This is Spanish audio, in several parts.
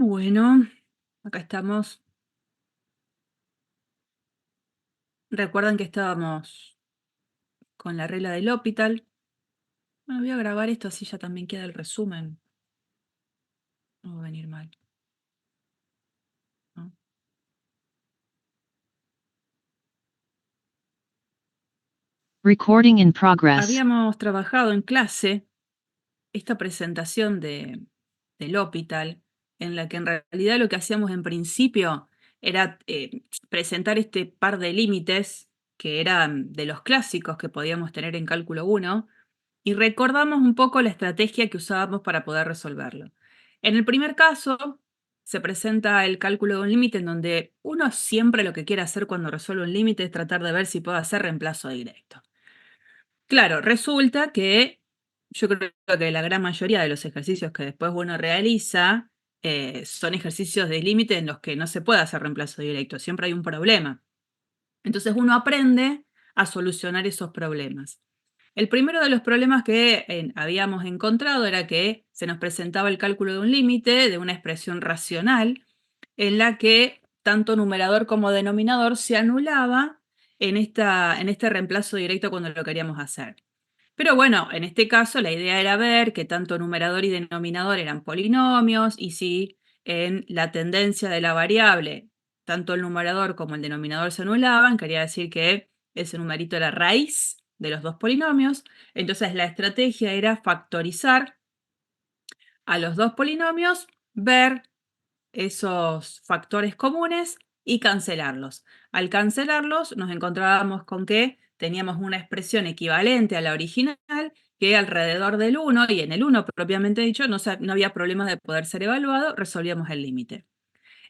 Bueno, acá estamos. Recuerdan que estábamos con la regla del L'Hopital. Bueno, voy a grabar esto así ya también queda el resumen. No va a venir mal, ¿no? Recording in progress. Habíamos trabajado en clase esta presentación del L'Hopital, en la que en realidad lo que hacíamos en principio era presentar este par de límites que eran de los clásicos que podíamos tener en cálculo 1, y recordamos un poco la estrategia que usábamos para poder resolverlo. En el primer caso, se presenta el cálculo de un límite en donde uno siempre lo que quiere hacer cuando resuelve un límite es tratar de ver si puede hacer reemplazo directo. Claro, resulta que yo creo que la gran mayoría de los ejercicios que después uno realiza son ejercicios de límite en los que no se puede hacer reemplazo directo, siempre hay un problema. Entonces uno aprende a solucionar esos problemas. El primero de los problemas que habíamos encontrado era que se nos presentaba el cálculo de un límite de una expresión racional en la que tanto numerador como denominador se anulaba en este reemplazo directo cuando lo queríamos hacer. Pero bueno, en este caso la idea era ver que tanto numerador y denominador eran polinomios y si en la tendencia de la variable tanto el numerador como el denominador se anulaban, quería decir que ese numerito era raíz de los dos polinomios. Entonces la estrategia era factorizar a los dos polinomios, ver esos factores comunes y cancelarlos. Al cancelarlos nos encontrábamos con que teníamos una expresión equivalente a la original que alrededor del 1, y en el 1 propiamente dicho no había problema de poder ser evaluado, resolvíamos el límite.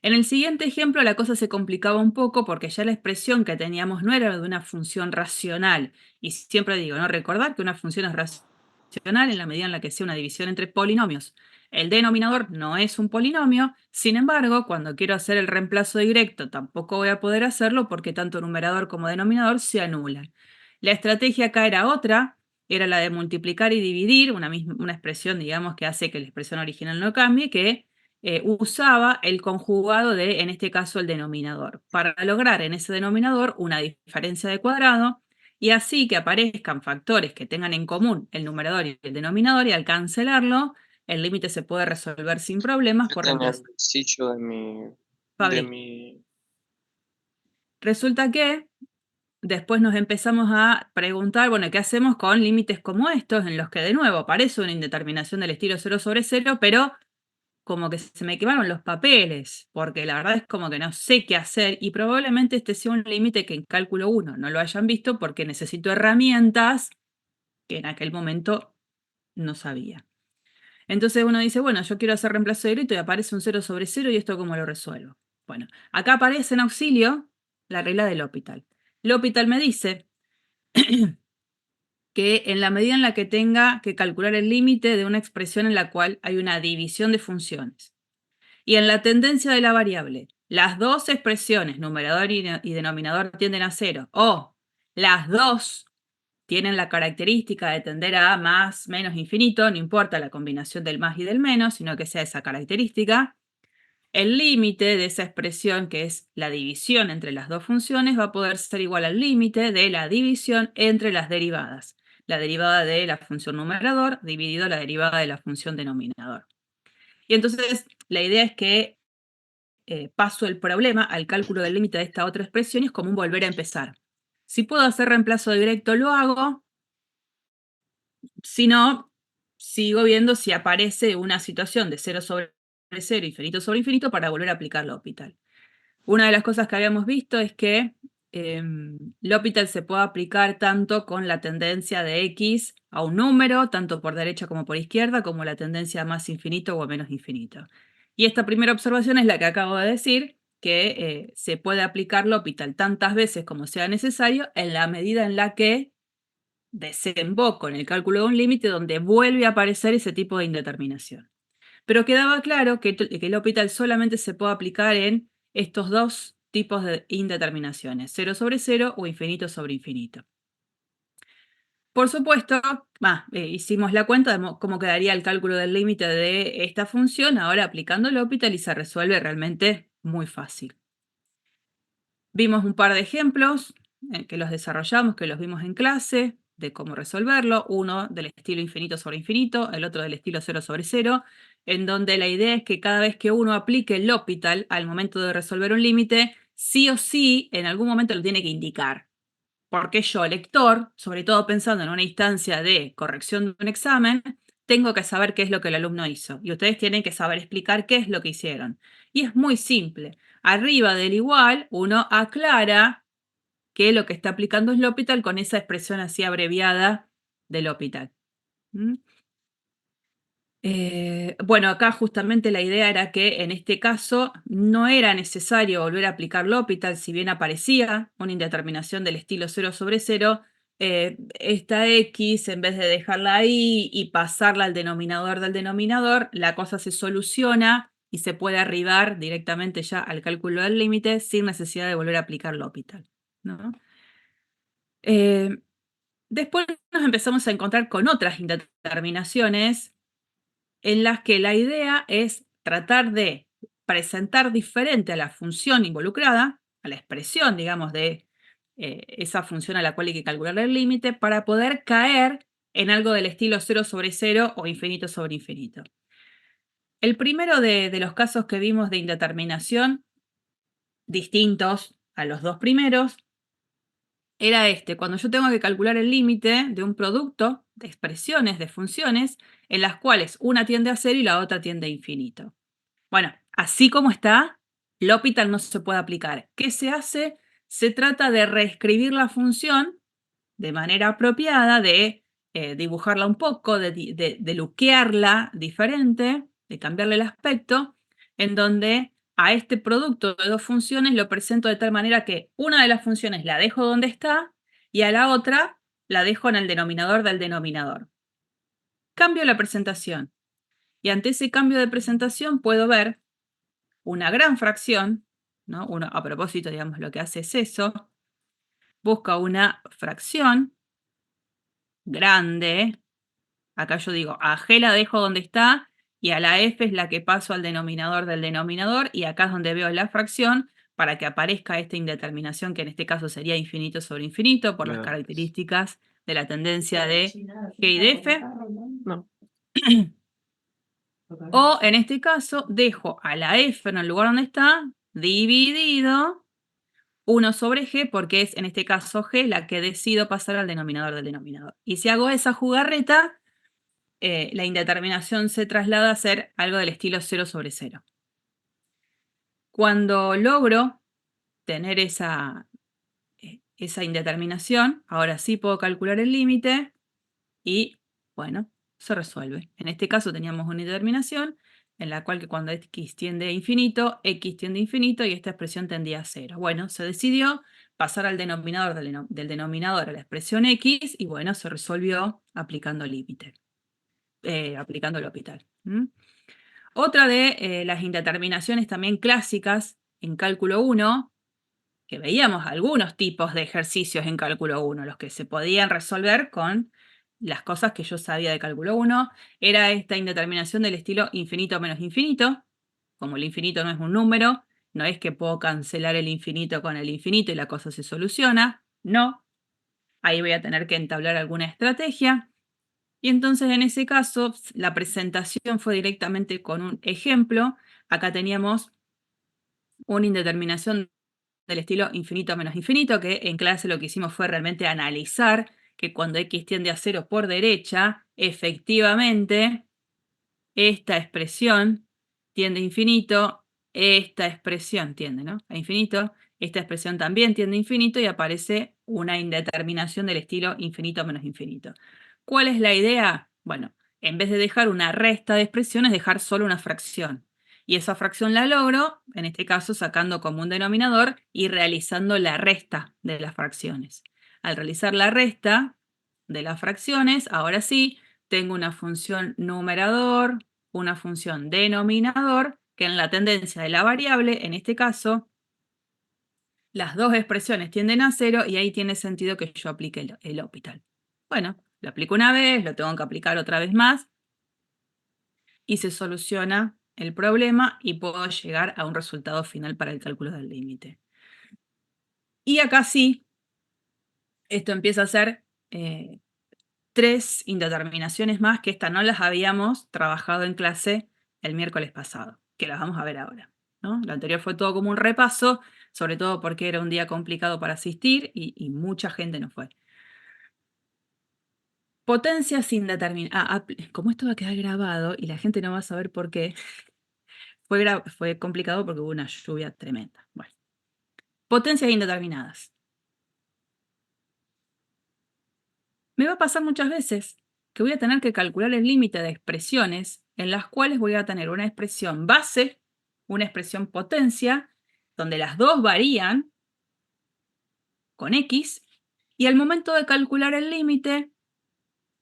En el siguiente ejemplo la cosa se complicaba un poco porque ya la expresión que teníamos no era de una función racional. Y siempre digo, ¿no? Recordar que una función es racional en la medida en la que sea una división entre polinomios. El denominador no es un polinomio, sin embargo, cuando quiero hacer el reemplazo directo tampoco voy a poder hacerlo porque tanto numerador como denominador se anulan. La estrategia acá era otra, era la de multiplicar y dividir, una expresión, digamos, que hace que la expresión original no cambie, que usaba el conjugado de, en este caso, el denominador, para lograr en ese denominador una diferencia de cuadrado y así que aparezcan factores que tengan en común el numerador y el denominador, y al cancelarlo, el límite se puede resolver sin problemas por Está en el reemplazo. bolsillo de Fabri, mi. resulta que después nos empezamos a preguntar, bueno, ¿qué hacemos con límites como estos, en los que de nuevo aparece una indeterminación del estilo 0/0, pero como que se me quemaron los papeles, porque la verdad es como que no sé qué hacer y probablemente este sea un límite que en cálculo 1 no lo hayan visto porque necesito herramientas que en aquel momento no sabía. Entonces uno dice, bueno, yo quiero hacer reemplazo directo y aparece un 0/0 y esto cómo lo resuelvo. Bueno, acá aparece en auxilio la regla del L'Hopital. L'Hopital me dice que en la medida en la que tenga que calcular el límite de una expresión en la cual hay una división de funciones, y en la tendencia de la variable, las dos expresiones, numerador y denominador, tienden a cero, o las dos tienen la característica de tender a más, menos, infinito, no importa la combinación del más y del menos, sino que sea esa característica, el límite de esa expresión, que es la división entre las dos funciones, va a poder ser igual al límite de la división entre las derivadas. La derivada de la función numerador dividido la derivada de la función denominador. Y entonces la idea es que paso el problema al cálculo del límite de esta otra expresión y es como un volver a empezar. Si puedo hacer reemplazo directo, lo hago. Si no, sigo viendo si aparece una situación de 0/0, infinito sobre infinito, para volver a aplicar L'Hopital. Una de las cosas que habíamos visto es que L'Hopital se puede aplicar tanto con la tendencia de x a un número, tanto por derecha como por izquierda, como la tendencia a más infinito o a menos infinito. Y esta primera observación es la que acabo de decir, que se puede aplicar L'Hopital tantas veces como sea necesario en la medida en la que desemboco en el cálculo de un límite donde vuelve a aparecer ese tipo de indeterminación. Pero quedaba claro que el L'Hopital solamente se puede aplicar en estos dos tipos de indeterminaciones, 0/0 o infinito sobre infinito. Por supuesto, hicimos la cuenta de cómo quedaría el cálculo del límite de esta función, ahora aplicando el L'Hopital y se resuelve realmente muy fácil. Vimos un par de ejemplos que los desarrollamos, que los vimos en clase, de cómo resolverlo, uno del estilo infinito sobre infinito, el otro del estilo 0 sobre 0, en donde la idea es que cada vez que uno aplique el L'Hopital al momento de resolver un límite, sí o sí en algún momento lo tiene que indicar. Porque yo, lector, sobre todo pensando en una instancia de corrección de un examen, tengo que saber qué es lo que el alumno hizo. Y ustedes tienen que saber explicar qué es lo que hicieron. Y es muy simple. Arriba del igual, uno aclara que lo que está aplicando es L'Hopital con esa expresión así abreviada de L'Hopital. Bueno, acá justamente la idea era que en este caso no era necesario volver a aplicar L'Hopital, si bien aparecía una indeterminación del estilo 0 sobre 0, esta X, en vez de dejarla ahí y pasarla al denominador del denominador, la cosa se soluciona y se puede arribar directamente ya al cálculo del límite sin necesidad de volver a aplicar L'Hopital, ¿no? Después nos empezamos a encontrar con otras indeterminaciones en las que la idea es tratar de presentar diferente a la función involucrada, a la expresión, digamos, de esa función a la cual hay que calcular el límite, para poder caer en algo del estilo 0 sobre 0 o infinito sobre infinito. El primero de los casos que vimos de indeterminación, distintos a los dos primeros, era este, cuando yo tengo que calcular el límite de un producto de expresiones, de funciones, en las cuales una tiende a 0 y la otra tiende a infinito. Bueno, así como está, L'Hopital no se puede aplicar. ¿Qué se hace? Se trata de reescribir la función de manera apropiada, de dibujarla un poco, de luquearla diferente, de cambiarle el aspecto, en donde a este producto de dos funciones lo presento de tal manera que una de las funciones la dejo donde está y a la otra la dejo en el denominador del denominador. Cambio la presentación. Y ante ese cambio de presentación puedo ver una gran fracción, ¿no? Uno, a propósito, digamos, lo que hace es eso, busca una fracción grande, acá yo digo, a G la dejo donde está y a la F es la que paso al denominador del denominador y acá es donde veo la fracción para que aparezca esta indeterminación que en este caso sería infinito sobre infinito por las características de la tendencia de G y de F. No. O en este caso dejo a la F en el lugar donde está dividido 1 sobre G porque es en este caso G la que decido pasar al denominador del denominador. Y si hago esa jugarreta, la indeterminación se traslada a ser algo del estilo 0 sobre 0. Cuando logro tener esa indeterminación, ahora sí puedo calcular el límite y, bueno, se resuelve. En este caso teníamos una indeterminación en la cual que cuando x tiende a infinito, x tiende a infinito y esta expresión tendía a 0. Bueno, se decidió pasar al denominador del denominador a la expresión x y, bueno, se resolvió aplicando límite. Aplicando L'Hopital. Otra de las indeterminaciones también clásicas en cálculo 1, que veíamos algunos tipos de ejercicios en cálculo 1, los que se podían resolver con las cosas que yo sabía de cálculo 1, era esta indeterminación del estilo infinito menos infinito. Como el infinito no es un número, no es que puedo cancelar el infinito con el infinito y la cosa se soluciona. No. Ahí voy a tener que entablar alguna estrategia. Y entonces en ese caso, la presentación fue directamente con un ejemplo. Acá teníamos una indeterminación del estilo infinito menos infinito, que en clase lo que hicimos fue realmente analizar que cuando x tiende a 0 por derecha, efectivamente, esta expresión tiende a infinito, esta expresión tiende, ¿no?, a infinito, esta expresión también tiende a infinito y aparece una indeterminación del estilo infinito menos infinito. ¿Cuál es la idea? Bueno, en vez de dejar una resta de expresiones, dejar solo una fracción. Y esa fracción la logro, en este caso, sacando como un denominador y realizando la resta de las fracciones. Al realizar la resta de las fracciones, ahora sí, tengo una función numerador, una función denominador, que en la tendencia de la variable, en este caso, las dos expresiones tienden a 0 y ahí tiene sentido que yo aplique el L'Hopital. Bueno, Lo aplico una vez, lo tengo que aplicar otra vez más y se soluciona el problema y puedo llegar a un resultado final para el cálculo del límite. Y acá sí, esto empieza a ser 3 indeterminaciones más que estas no las habíamos trabajado en clase el miércoles pasado, que las vamos a ver ahora, ¿no? Lo anterior fue todo como un repaso, sobre todo porque era un día complicado para asistir y mucha gente no fue. Potencias indeterminadas. Como esto va a quedar grabado y la gente no va a saber por qué, fue complicado porque hubo una lluvia tremenda. Bueno, potencias indeterminadas. Me va a pasar muchas veces que voy a tener que calcular el límite de expresiones en las cuales voy a tener una expresión base, una expresión potencia, donde las dos varían con x, y al momento de calcular el límite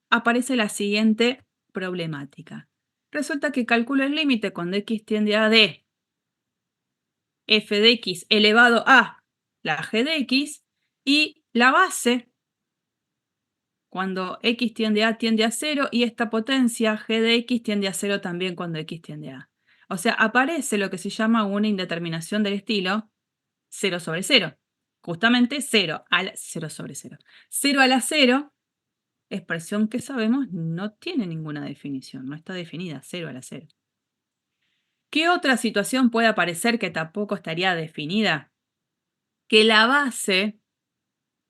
aparece la siguiente problemática. Resulta que calculo el límite cuando x tiende a d, f de x elevado a la g de x, y la base cuando x tiende a 0 y esta potencia g de x tiende a 0 también cuando x tiende a. O sea, aparece lo que se llama una indeterminación del estilo 0 sobre 0. Justamente 0 a la 0 sobre 0. 0 a la 0, expresión que sabemos no tiene ninguna definición, no está definida, 0 a la 0. ¿Qué otra situación puede aparecer que tampoco estaría definida? Que la base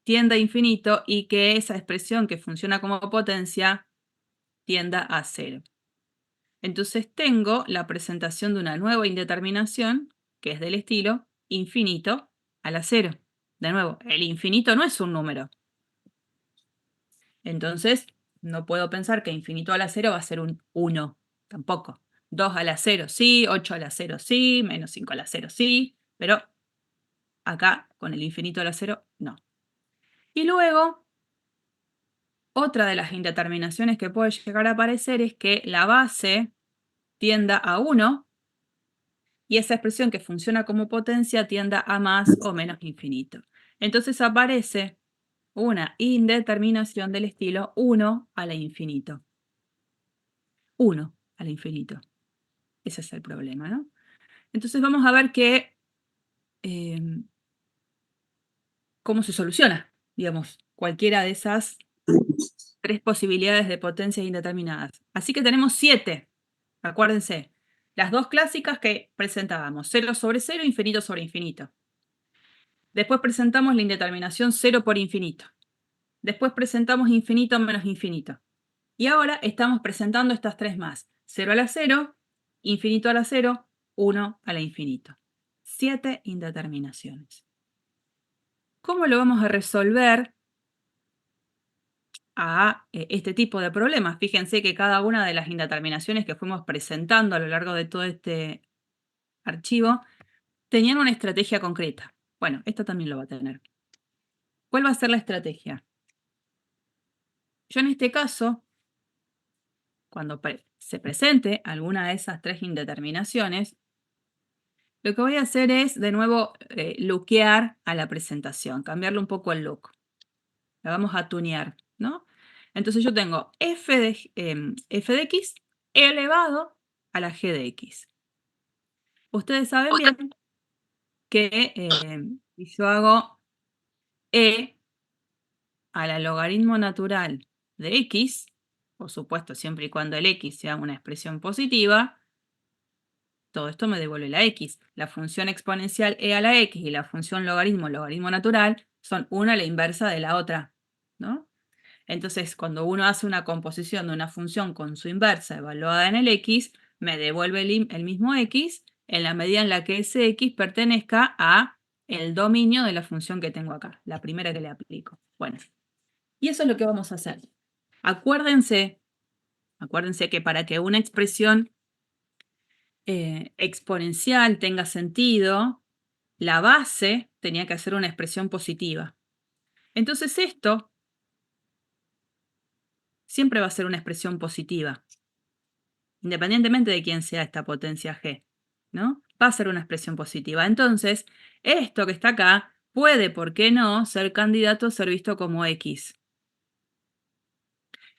tienda a infinito y que esa expresión que funciona como potencia tienda a 0. Entonces tengo la presentación de una nueva indeterminación que es del estilo infinito a la 0. De nuevo, el infinito no es un número. Entonces no puedo pensar que infinito a la 0 va a ser un 1. Tampoco. 2 a la 0 sí, 8 a la 0 sí, menos 5 a la 0 sí, pero acá con el infinito a la 0 no. Y luego, otra de las indeterminaciones que puede llegar a aparecer es que la base tienda a 1 y esa expresión que funciona como potencia tienda a más o menos infinito. Entonces aparece una indeterminación del estilo 1 a la infinito. 1 al infinito. Ese es el problema, ¿no? Entonces vamos a ver cómo se soluciona, digamos, cualquiera de esas 3 posibilidades de potencias indeterminadas. Así que tenemos 7, acuérdense. Las dos clásicas que presentábamos, 0 sobre 0, infinito sobre infinito. Después presentamos la indeterminación 0 por infinito. Después presentamos infinito menos infinito. Y ahora estamos presentando estas 3 más. 0 a la 0, infinito a la 0, 1 a la infinito. 7 indeterminaciones. ¿Cómo lo vamos a resolver a este tipo de problemas? Fíjense que cada una de las indeterminaciones que fuimos presentando a lo largo de todo este archivo tenían una estrategia concreta. Bueno, esta también lo va a tener. ¿Cuál va a ser la estrategia? Yo en este caso, cuando se presente alguna de esas 3 indeterminaciones, lo que voy a hacer es, de nuevo, lookear a la presentación, cambiarle un poco el look. La vamos a tunear, ¿no? Entonces yo tengo f de x elevado a la g de x. Ustedes saben bien que si yo hago e a la logaritmo natural de x, por supuesto siempre y cuando el x sea una expresión positiva, todo esto me devuelve la x. La función exponencial e a la x y la función logaritmo natural son una a la inversa de la otra, ¿no? Entonces, cuando uno hace una composición de una función con su inversa evaluada en el x, me devuelve el mismo x en la medida en la que ese x pertenezca a el dominio de la función que tengo acá, la primera que le aplico. Bueno, y eso es lo que vamos a hacer. Acuérdense que para que una expresión exponencial tenga sentido, la base tenía que ser una expresión positiva. Entonces esto siempre va a ser una expresión positiva, independientemente de quién sea esta potencia g, ¿no? Va a ser una expresión positiva. Entonces, esto que está acá puede, ¿por qué no?, ser candidato a ser visto como x.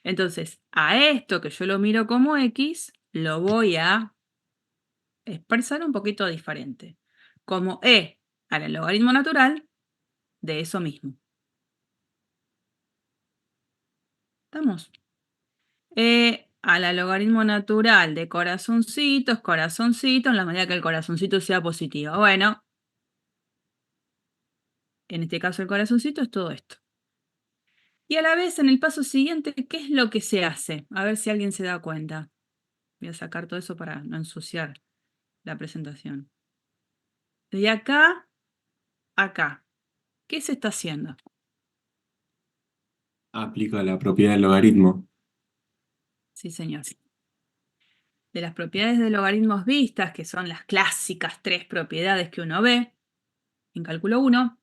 Entonces, a esto que yo lo miro como X, lo voy a expresar un poquito diferente, como E al logaritmo natural de eso mismo. ¿Estamos? E al logaritmo natural de corazoncitos, corazoncito, en la medida que el corazoncito sea positivo. Bueno, en este caso el corazoncito es todo esto. Y a la vez, en el paso siguiente, ¿qué es lo que se hace? A ver si alguien se da cuenta. Voy a sacar todo eso para no ensuciar la presentación. De acá a acá, ¿qué se está haciendo? Aplica la propiedad del logaritmo. Sí, señor. De las propiedades de logaritmos vistas, que son las clásicas 3 propiedades que uno ve en cálculo 1,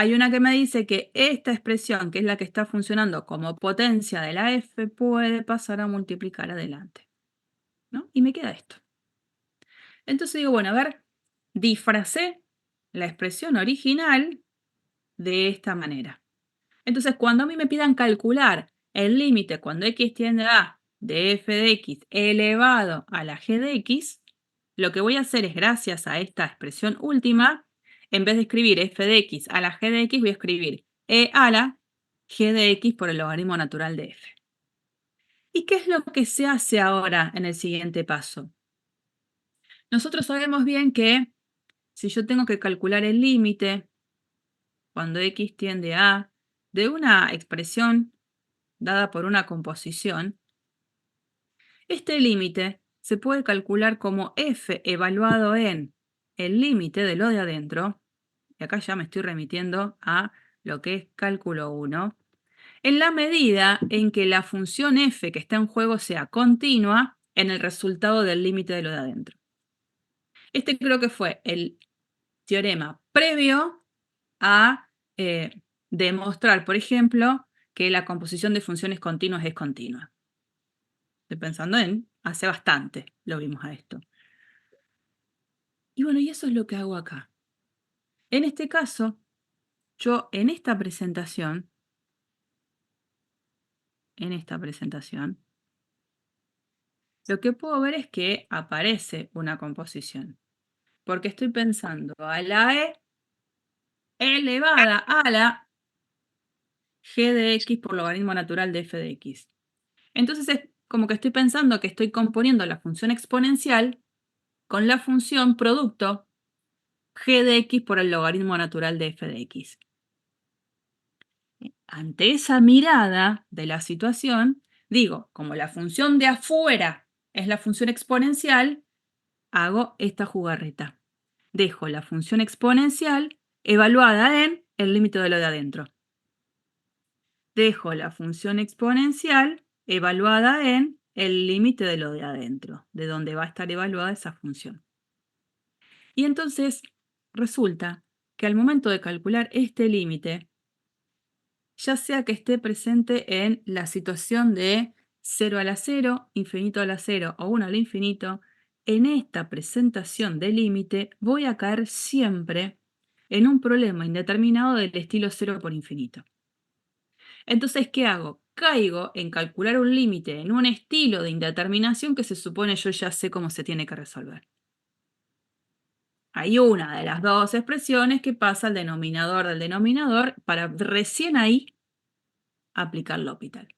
hay una que me dice que esta expresión, que es la que está funcionando como potencia de la f, puede pasar a multiplicar adelante, ¿no? Y me queda esto. Entonces digo, bueno, a ver, disfracé la expresión original de esta manera. Entonces, cuando a mí me pidan calcular el límite cuando x tiende a de f de x elevado a la g de x, lo que voy a hacer es, gracias a esta expresión última, en vez de escribir f de x a la g de x, voy a escribir e a la g de x por el logaritmo natural de f. ¿Y qué es lo que se hace ahora en el siguiente paso? Nosotros sabemos bien que si yo tengo que calcular el límite cuando x tiende a de una expresión dada por una composición, este límite se puede calcular como f evaluado en el límite de lo de adentro, y acá ya me estoy remitiendo a lo que es cálculo 1, en la medida en que la función f que está en juego sea continua en el resultado del límite de lo de adentro. Este creo que fue el teorema previo a demostrar, por ejemplo, que la composición de funciones continuas es continua. Estoy pensando en hace bastante lo vimos a esto. Y bueno, y eso es lo que hago acá. En este caso, yo en esta presentación, lo que puedo ver es que aparece una composición. Porque estoy pensando a la e elevada a la g de x por logaritmo natural de f de x. Entonces es como que estoy pensando que estoy componiendo la función exponencial con la función producto g de x por el logaritmo natural de f de x. Ante esa mirada de la situación, digo, como la función de afuera es la función exponencial, hago esta jugarreta. Dejo la función exponencial evaluada en el límite de lo de adentro. Dejo la función exponencial evaluada en el límite de lo de adentro, de donde va a estar evaluada esa función. Y entonces resulta que al momento de calcular este límite, ya sea que esté presente en la situación de 0 a la 0, infinito a la 0 o 1 al infinito, en esta presentación de límite voy a caer siempre en un problema indeterminado del estilo 0 por infinito. Entonces, ¿qué hago? Caigo en calcular un límite en un estilo de indeterminación que se supone yo ya sé cómo se tiene que resolver. Hay una de las dos expresiones que pasa al denominador del denominador para recién ahí aplicar L'Hopital.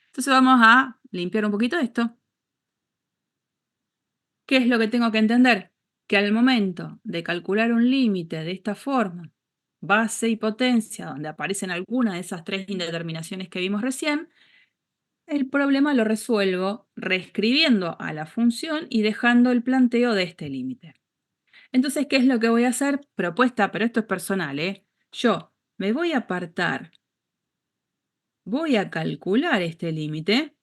Entonces vamos a limpiar un poquito esto. ¿Qué es lo que tengo que entender? Que al momento de calcular un límite de esta forma, base y potencia, donde aparecen algunas de esas 3 indeterminaciones que vimos recién, el problema lo resuelvo reescribiendo a la función y dejando el planteo de este límite. Entonces, ¿qué es lo que voy a hacer? Propuesta, pero esto es personal, ¿eh? Yo me voy a apartar, voy a calcular este límite,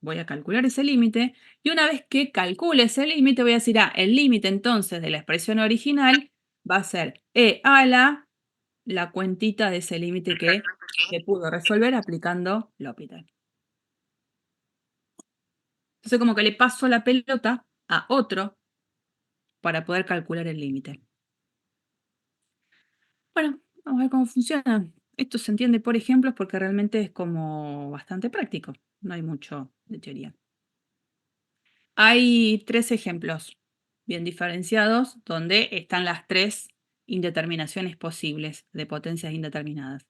voy a calcular ese límite, y una vez que calcule ese límite, voy a decir, el límite entonces de la expresión original va a ser e a la cuentita de ese límite que se pudo resolver aplicando L'Hopital. Entonces, como que le paso la pelota a otro para poder calcular el límite. Bueno, vamos a ver cómo funciona. Esto se entiende por ejemplos porque realmente es como bastante práctico. No hay mucho de teoría. Hay 3 ejemplos bien diferenciados donde están las 3 indeterminaciones posibles de potencias indeterminadas.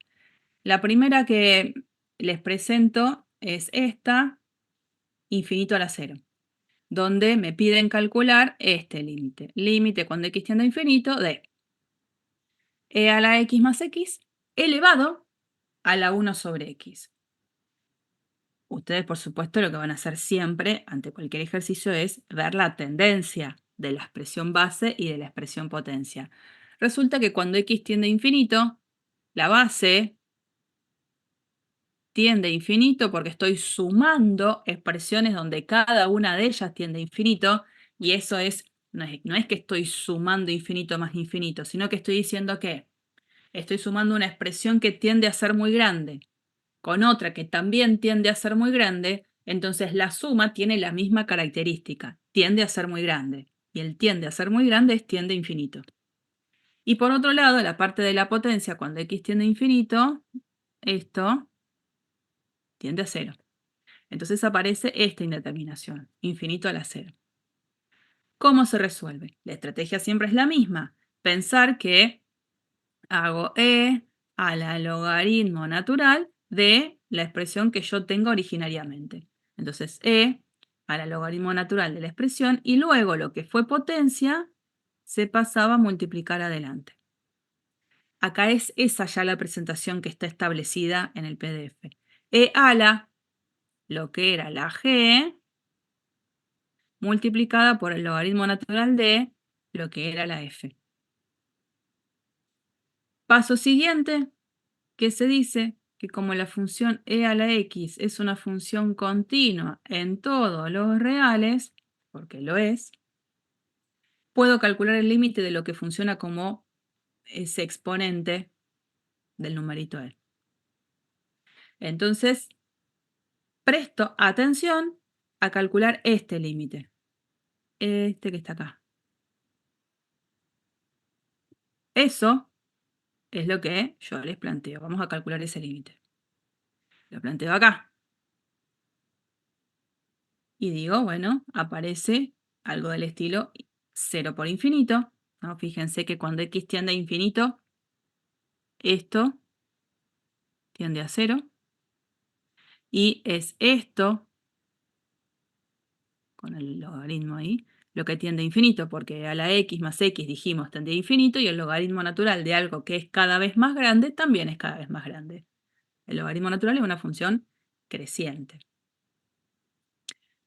La primera que les presento es esta, infinito a la 0, donde me piden calcular este límite. Límite cuando x tiende a infinito de e a la x más x elevado a la 1 sobre x. Ustedes, por supuesto, lo que van a hacer siempre ante cualquier ejercicio es ver la tendencia de la expresión base y de la expresión potencia. Resulta que cuando x tiende a infinito, la base tiende a infinito porque estoy sumando expresiones donde cada una de ellas tiende a infinito, y eso no es que estoy sumando infinito más infinito, sino que estoy diciendo que estoy sumando una expresión que tiende a ser muy grande con otra que también tiende a ser muy grande, entonces la suma tiene la misma característica, tiende a ser muy grande. Y el tiende a ser muy grande es tiende a infinito. Y por otro lado, la parte de la potencia, cuando x tiende a infinito, esto tiende a 0. Entonces aparece esta indeterminación, infinito a la 0. ¿Cómo se resuelve? La estrategia siempre es la misma. Pensar que hago e a la logaritmo natural de la expresión que yo tengo originariamente. Entonces, e a la logaritmo natural de la expresión y luego lo que fue potencia se pasaba a multiplicar adelante. Acá es esa ya la presentación que está establecida en el PDF. E a la, lo que era la g, multiplicada por el logaritmo natural de lo que era la f. Paso siguiente, que se dice que como la función e a la x es una función continua en todos los reales, porque lo es, puedo calcular el límite de lo que funciona como ese exponente del numerito e. Entonces, presto atención a calcular este límite, este que está acá. Eso es lo que yo les planteo. Vamos a calcular ese límite. Lo planteo acá. Y digo, bueno, aparece algo del estilo 0 por infinito, ¿no? Fíjense que cuando x tiende a infinito, esto tiende a 0. Y es esto, con el logaritmo ahí, lo que tiende a infinito, porque a la x más x dijimos tiende a infinito, y el logaritmo natural de algo que es cada vez más grande también es cada vez más grande. El logaritmo natural es una función creciente.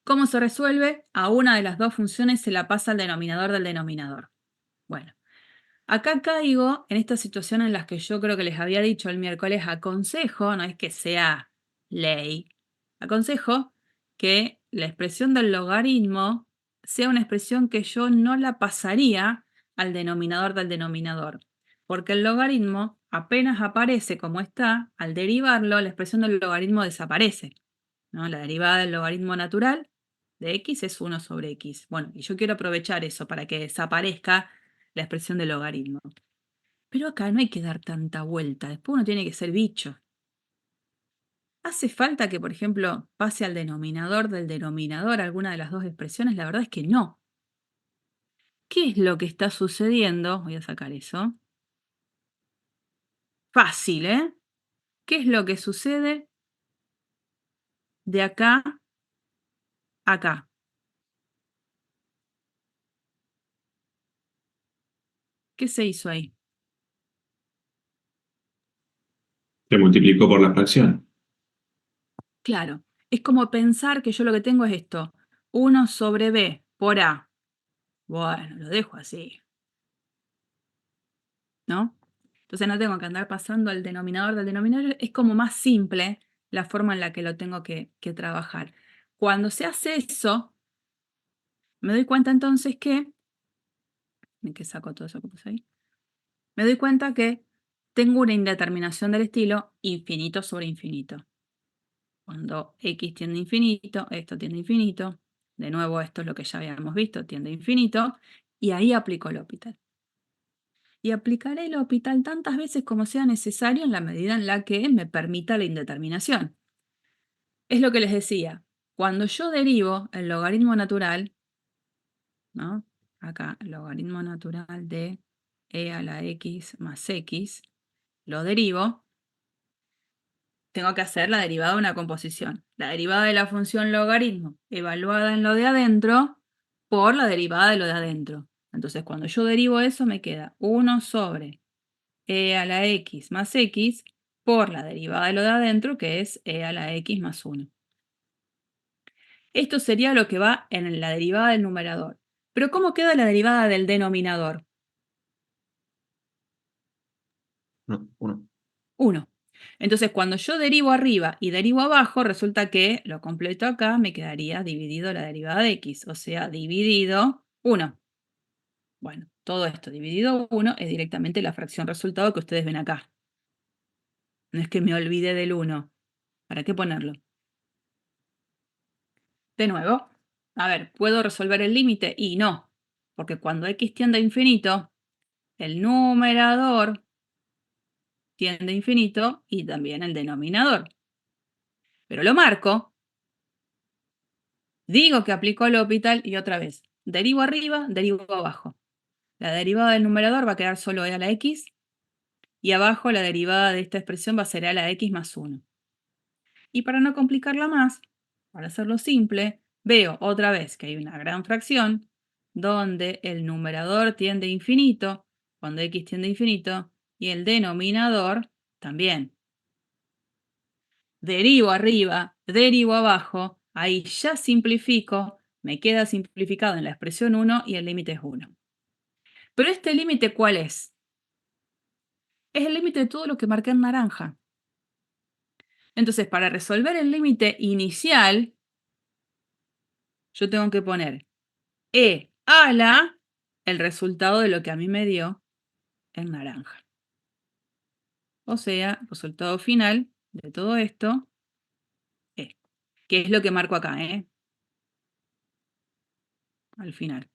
¿Cómo se resuelve? A una de las dos funciones se la pasa al denominador del denominador. Bueno, acá caigo en esta situación en la que yo creo que les había dicho el miércoles, aconsejo, no es que sea ley, aconsejo que la expresión del logaritmo sea una expresión que yo no la pasaría al denominador del denominador, porque el logaritmo apenas aparece como está, al derivarlo, la expresión del logaritmo desaparece, ¿no? La derivada del logaritmo natural de x es 1 sobre x. Bueno, y yo quiero aprovechar eso para que desaparezca la expresión del logaritmo. Pero acá no hay que dar tanta vuelta, después uno tiene que ser bicho. ¿Hace falta que, por ejemplo, pase al denominador del denominador alguna de las dos expresiones? La verdad es que no. ¿Qué es lo que está sucediendo? Voy a sacar eso. Fácil, ¿eh? ¿Qué es lo que sucede de acá a acá? ¿Qué se hizo ahí? Se multiplicó por la fracción. Claro, es como pensar que yo lo que tengo es esto, 1 sobre b por a. Bueno, lo dejo así, ¿no? Entonces no tengo que andar pasando al denominador del denominador, es como más simple la forma en la que lo tengo que trabajar. Cuando se hace eso, me doy cuenta entonces que saco todo eso que puse ahí, me doy cuenta que tengo una indeterminación del estilo infinito sobre infinito. Cuando x tiende a infinito, esto tiende a infinito, de nuevo esto es lo que ya habíamos visto, tiende a infinito, y ahí aplico el L'Hopital. y aplicaré el L'Hopital tantas veces como sea necesario en la medida en la que me permita la indeterminación. Es lo que les decía, cuando yo derivo el logaritmo natural, ¿no? Acá, el logaritmo natural de e a la x más x, lo derivo, tengo que hacer la derivada de una composición. La derivada de la función logaritmo evaluada en lo de adentro por la derivada de lo de adentro. Entonces, cuando yo derivo eso, me queda 1 sobre e a la x más x por la derivada de lo de adentro, que es e a la x más 1. Esto sería lo que va en la derivada del numerador. Pero ¿cómo queda la derivada del denominador? 1. 1. Entonces, cuando yo derivo arriba y derivo abajo, resulta que lo completo acá me quedaría dividido la derivada de x, o sea, dividido 1. Bueno, todo esto dividido 1 es directamente la fracción resultado que ustedes ven acá. No es que me olvide del 1. ¿Para qué ponerlo? De nuevo, a ver, ¿puedo resolver el límite? Y no, porque cuando x tiende a infinito, el numerador tiende a infinito y también el denominador. Pero lo marco, digo que aplico el L'Hopital y otra vez, derivo arriba, derivo abajo. La derivada del numerador va a quedar solo e a la x y abajo la derivada de esta expresión va a ser e a la x más 1. Y para no complicarla más, para hacerlo simple, veo otra vez que hay una gran fracción donde el numerador tiende a infinito, cuando x tiende a infinito, y el denominador también. Derivo arriba, derivo abajo, ahí ya simplifico, me queda simplificado en la expresión 1 y el límite es 1. Pero este límite, ¿cuál es? Es el límite de todo lo que marqué en naranja. Entonces, para resolver el límite inicial, yo tengo que poner e a la el resultado de lo que a mí me dio en naranja. O sea, resultado final de todo esto es, que es lo que marco acá, al final.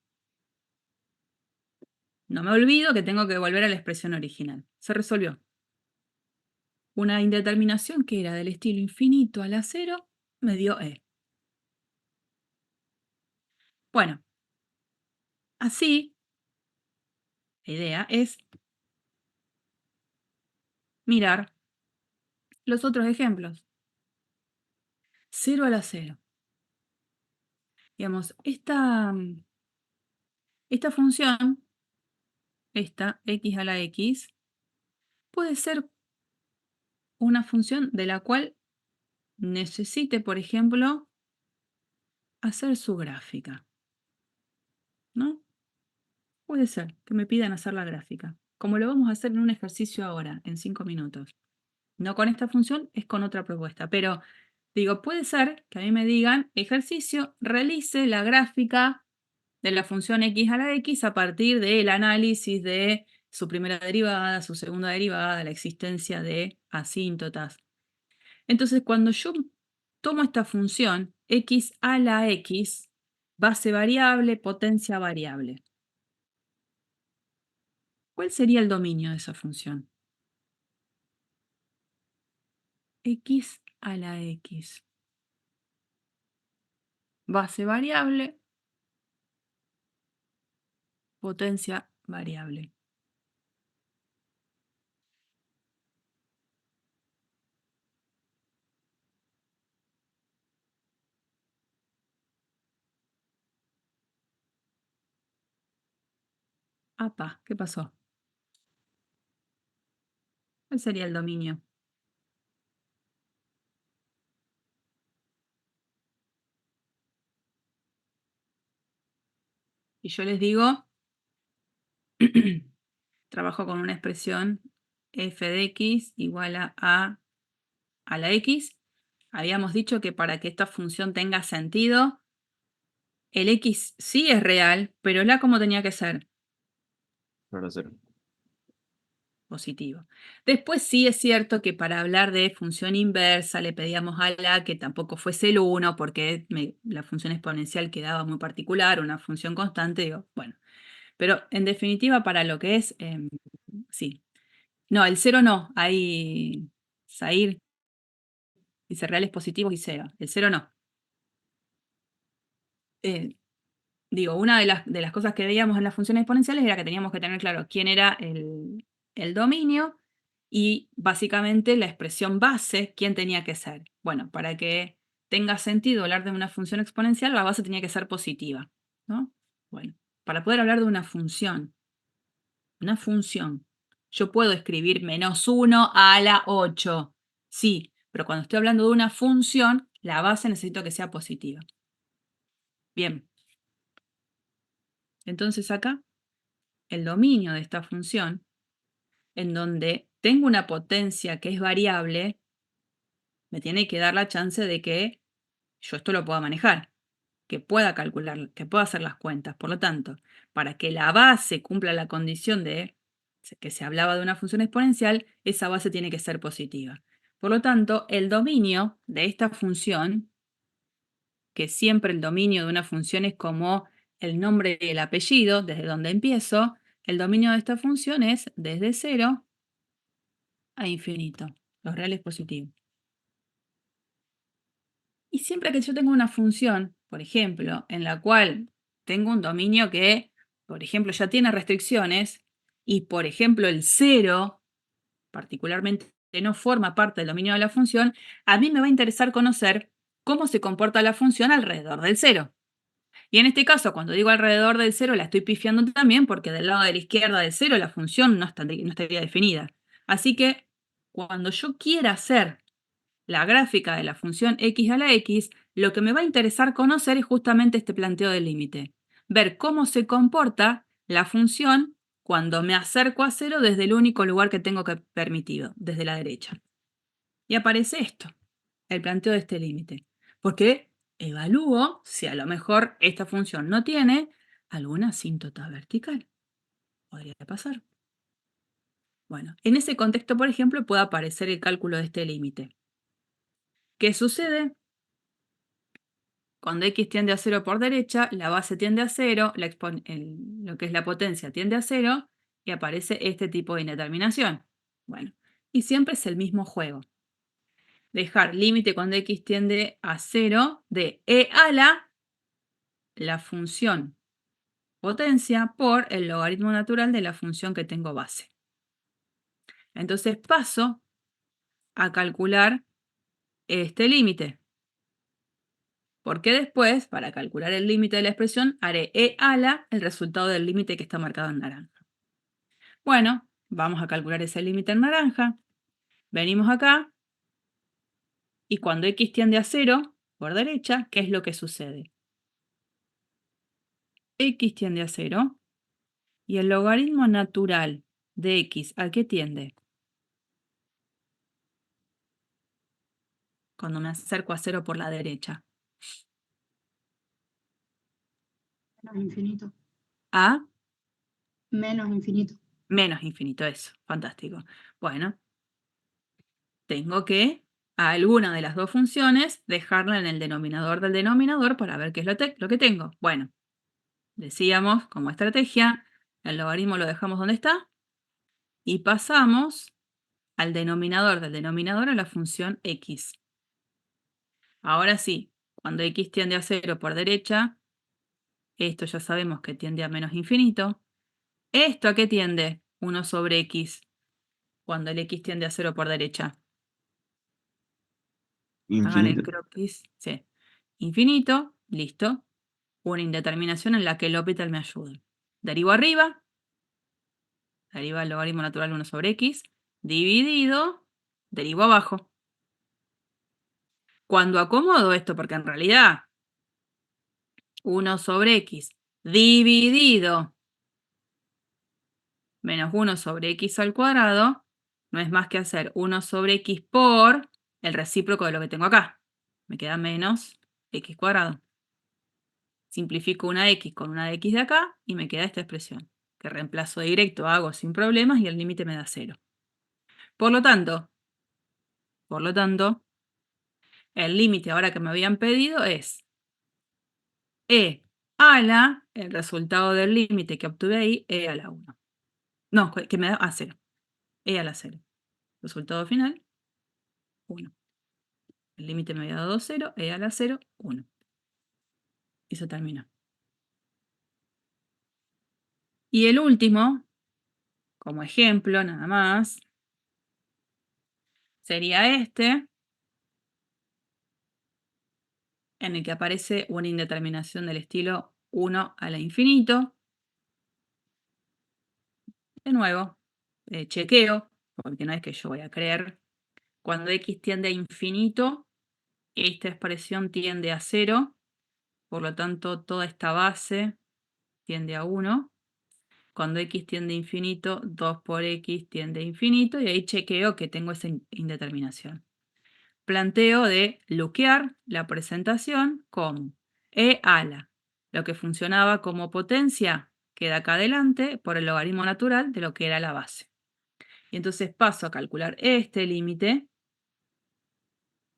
No me olvido que tengo que volver a la expresión original. Se resolvió. Una indeterminación que era del estilo infinito a la 0 me dio e. Bueno, así, la idea es mirar los otros ejemplos. 0 a la 0. Digamos, esta función, esta x a la x, puede ser una función de la cual necesite, por ejemplo, hacer su gráfica, ¿no? Puede ser que me pidan hacer la gráfica, como lo vamos a hacer en un ejercicio ahora, en 5 minutos. No con esta función, es con otra propuesta, pero digo, puede ser que a mí me digan, ejercicio, realice la gráfica de la función x a la x a partir del análisis de su primera derivada, su segunda derivada, la existencia de asíntotas. Entonces, cuando yo tomo esta función, x a la x, base variable, potencia variable, ¿cuál sería el dominio de esa función? X a la x. Base variable, potencia variable. Apa, ¿qué pasó? ¿Cuál sería el dominio? Y yo les digo, trabajo con una expresión f de x igual a la x. Habíamos dicho que para que esta función tenga sentido, el x sí es real, pero la ¿cómo tenía que ser? Ahora 0. Positivo. Después sí es cierto que para hablar de función inversa le pedíamos a la que tampoco fuese el 1 porque la función exponencial quedaba muy particular, una función constante, digo, bueno. Pero en definitiva, para lo que es, sí. No, el 0 no. Ahí, Zair dice reales positivos y 0. El 0 no. Digo, una de las cosas que veíamos en las funciones exponenciales era que teníamos que tener claro quién era el dominio y básicamente la expresión base, quién tenía que ser. Bueno, para que tenga sentido hablar de una función exponencial, la base tenía que ser positiva, ¿no? Bueno, para poder hablar de una función, yo puedo escribir -1 a la 8, sí, pero cuando estoy hablando de una función, la base necesito que sea positiva. Bien. Entonces acá, el dominio de esta función, en donde tengo una potencia que es variable, me tiene que dar la chance de que yo esto lo pueda manejar, que pueda calcular, que pueda hacer las cuentas. Por lo tanto, para que la base cumpla la condición de que se hablaba de una función exponencial, esa base tiene que ser positiva. Por lo tanto, el dominio de esta función, que siempre el dominio de una función es como el nombre y el apellido, desde donde empiezo, el dominio de esta función es desde 0 a infinito, los reales positivos. Y siempre que yo tengo una función, por ejemplo, en la cual tengo un dominio que, por ejemplo, ya tiene restricciones, y por ejemplo el 0 particularmente no forma parte del dominio de la función, a mí me va a interesar conocer cómo se comporta la función alrededor del 0. Y en este caso, cuando digo alrededor del 0, la estoy pifiando también porque del lado de la izquierda del 0 la función no estaría definida. Así que cuando yo quiera hacer la gráfica de la función x a la x, lo que me va a interesar conocer es justamente este planteo del límite. Ver cómo se comporta la función cuando me acerco a 0 desde el único lugar que tengo que permitido, desde la derecha. Y aparece esto, el planteo de este límite. Porque evalúo si a lo mejor esta función no tiene alguna asíntota vertical. Podría pasar. Bueno, en ese contexto, por ejemplo, puede aparecer el cálculo de este límite. ¿Qué sucede? Cuando x tiende a 0 por derecha, la base tiende a 0, lo que es la potencia tiende a 0 y aparece este tipo de indeterminación. Bueno, y siempre es el mismo juego. Dejar límite cuando x tiende a 0 de e a la función potencia por el logaritmo natural de la función que tengo base. Entonces paso a calcular este límite. Porque después, para calcular el límite de la expresión, haré e a el resultado del límite que está marcado en naranja. Bueno, vamos a calcular ese límite en naranja. Venimos acá. Y cuando x tiende a 0, por derecha, ¿qué es lo que sucede? X tiende a 0. Y el logaritmo natural de x, ¿a qué tiende? Cuando me acerco a 0 por la derecha. Menos infinito. A Menos infinito. menos infinito, eso. Fantástico. Bueno, tengo que a alguna de las dos funciones dejarla en el denominador del denominador para ver qué es lo que tengo. Bueno, decíamos como estrategia, el logaritmo lo dejamos donde está y pasamos al denominador del denominador a la función x. Ahora sí, cuando x tiende a 0 por derecha, esto ya sabemos que tiende a menos infinito. ¿Esto a qué tiende? 1 sobre x, cuando el x tiende a 0 por derecha. Hagan el Infinito. croquis. Sí. Infinito, listo. Una indeterminación en la que el L'Hopital me ayuda. Derivo arriba, deriva el logaritmo natural 1 sobre x, dividido, derivo abajo. Cuando acomodo esto, porque en realidad 1 sobre x dividido menos 1 sobre x al cuadrado, no es más que hacer 1 sobre x por el recíproco de lo que tengo acá. Me queda menos x cuadrado. Simplifico una x con una de x de acá y me queda esta expresión, que reemplazo directo, hago sin problemas y el límite me da 0. Por lo tanto, el límite ahora que me habían pedido es e ala, el resultado del límite que obtuve ahí, e a la 1. No, que me da a 0. E a la 0. Resultado final, 1. El límite me había dado 0, e a la 0, 1. Y se terminó. Y el último, como ejemplo nada más, sería este, en el que aparece una indeterminación del estilo 1 a la infinito. De nuevo, chequeo, porque no es que yo voy a creer. Cuando x tiende a infinito, esta expresión tiende a 0, por lo tanto toda esta base tiende a 1. Cuando x tiende a infinito, 2 por x tiende a infinito, y ahí chequeo que tengo esa indeterminación. Planteo de luquear la presentación como e ala. Lo que funcionaba como potencia queda acá adelante por el logaritmo natural de lo que era la base. Y entonces paso a calcular este límite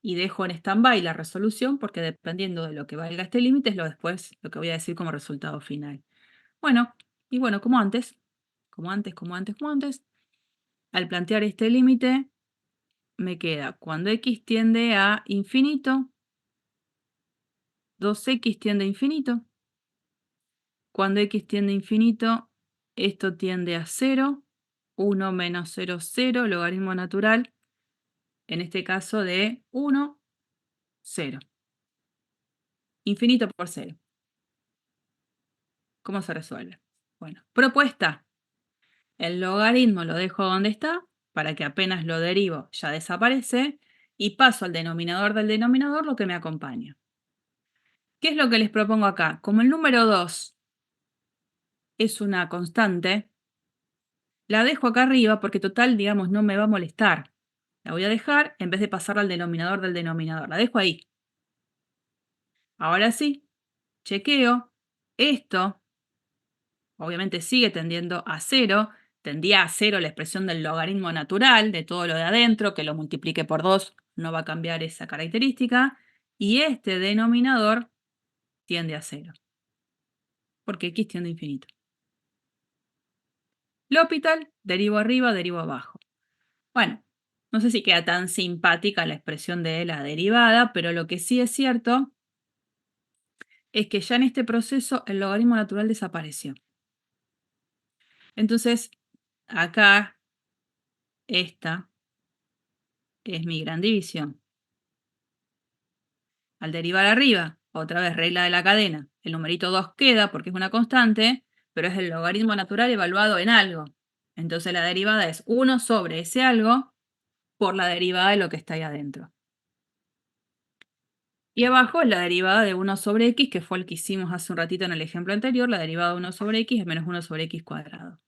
y dejo en stand-by la resolución porque dependiendo de lo que valga este límite es después lo que voy a decir como resultado final. Bueno, y bueno, como antes, al plantear este límite me queda cuando x tiende a infinito, 2x tiende a infinito. Cuando x tiende a infinito, esto tiende a 0, 1 menos 0, 0, logaritmo natural, en este caso de 1, 0. Infinito por 0. ¿Cómo se resuelve? Bueno, propuesta. El logaritmo lo dejo donde está, para que apenas lo derivo ya desaparece, y paso al denominador del denominador lo que me acompaña. ¿Qué es lo que les propongo acá? Como el número 2 es una constante, la dejo acá arriba porque total, digamos, no me va a molestar. La voy a dejar en vez de pasarla al denominador del denominador. La dejo ahí. Ahora sí, chequeo. Esto obviamente sigue tendiendo a 0. Tendía a 0 la expresión del logaritmo natural de todo lo de adentro, que lo multiplique por 2 no va a cambiar esa característica. Y este denominador tiende a 0, porque x tiende a infinito. L'Hopital, derivo arriba, derivo abajo. Bueno, no sé si queda tan simpática la expresión de la derivada, pero lo que sí es cierto es que ya en este proceso el logaritmo natural desapareció. Entonces, acá, esta es mi gran división. Al derivar arriba, otra vez regla de la cadena, el numerito 2 queda porque es una constante, pero es el logaritmo natural evaluado en algo. Entonces la derivada es 1 sobre ese algo por la derivada de lo que está ahí adentro. Y abajo es la derivada de 1 sobre x, que fue el que hicimos hace un ratito en el ejemplo anterior. La derivada de 1 sobre x es menos 1 sobre x cuadrado.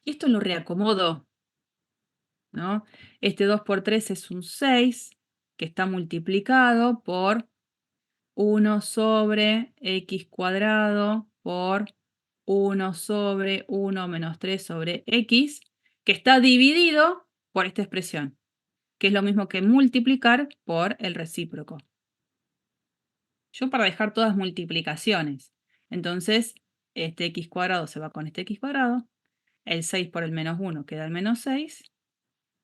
Y esto lo reacomodo, ¿no? Este 2 por 3 es un 6, que está multiplicado por 1 sobre x cuadrado por 1 sobre 1 menos 3 sobre x, que está dividido por esta expresión, que es lo mismo que multiplicar por el recíproco. Yo para dejar todas multiplicaciones. Entonces, este x cuadrado se va con este x cuadrado. El 6 por el menos 1 queda el menos 6,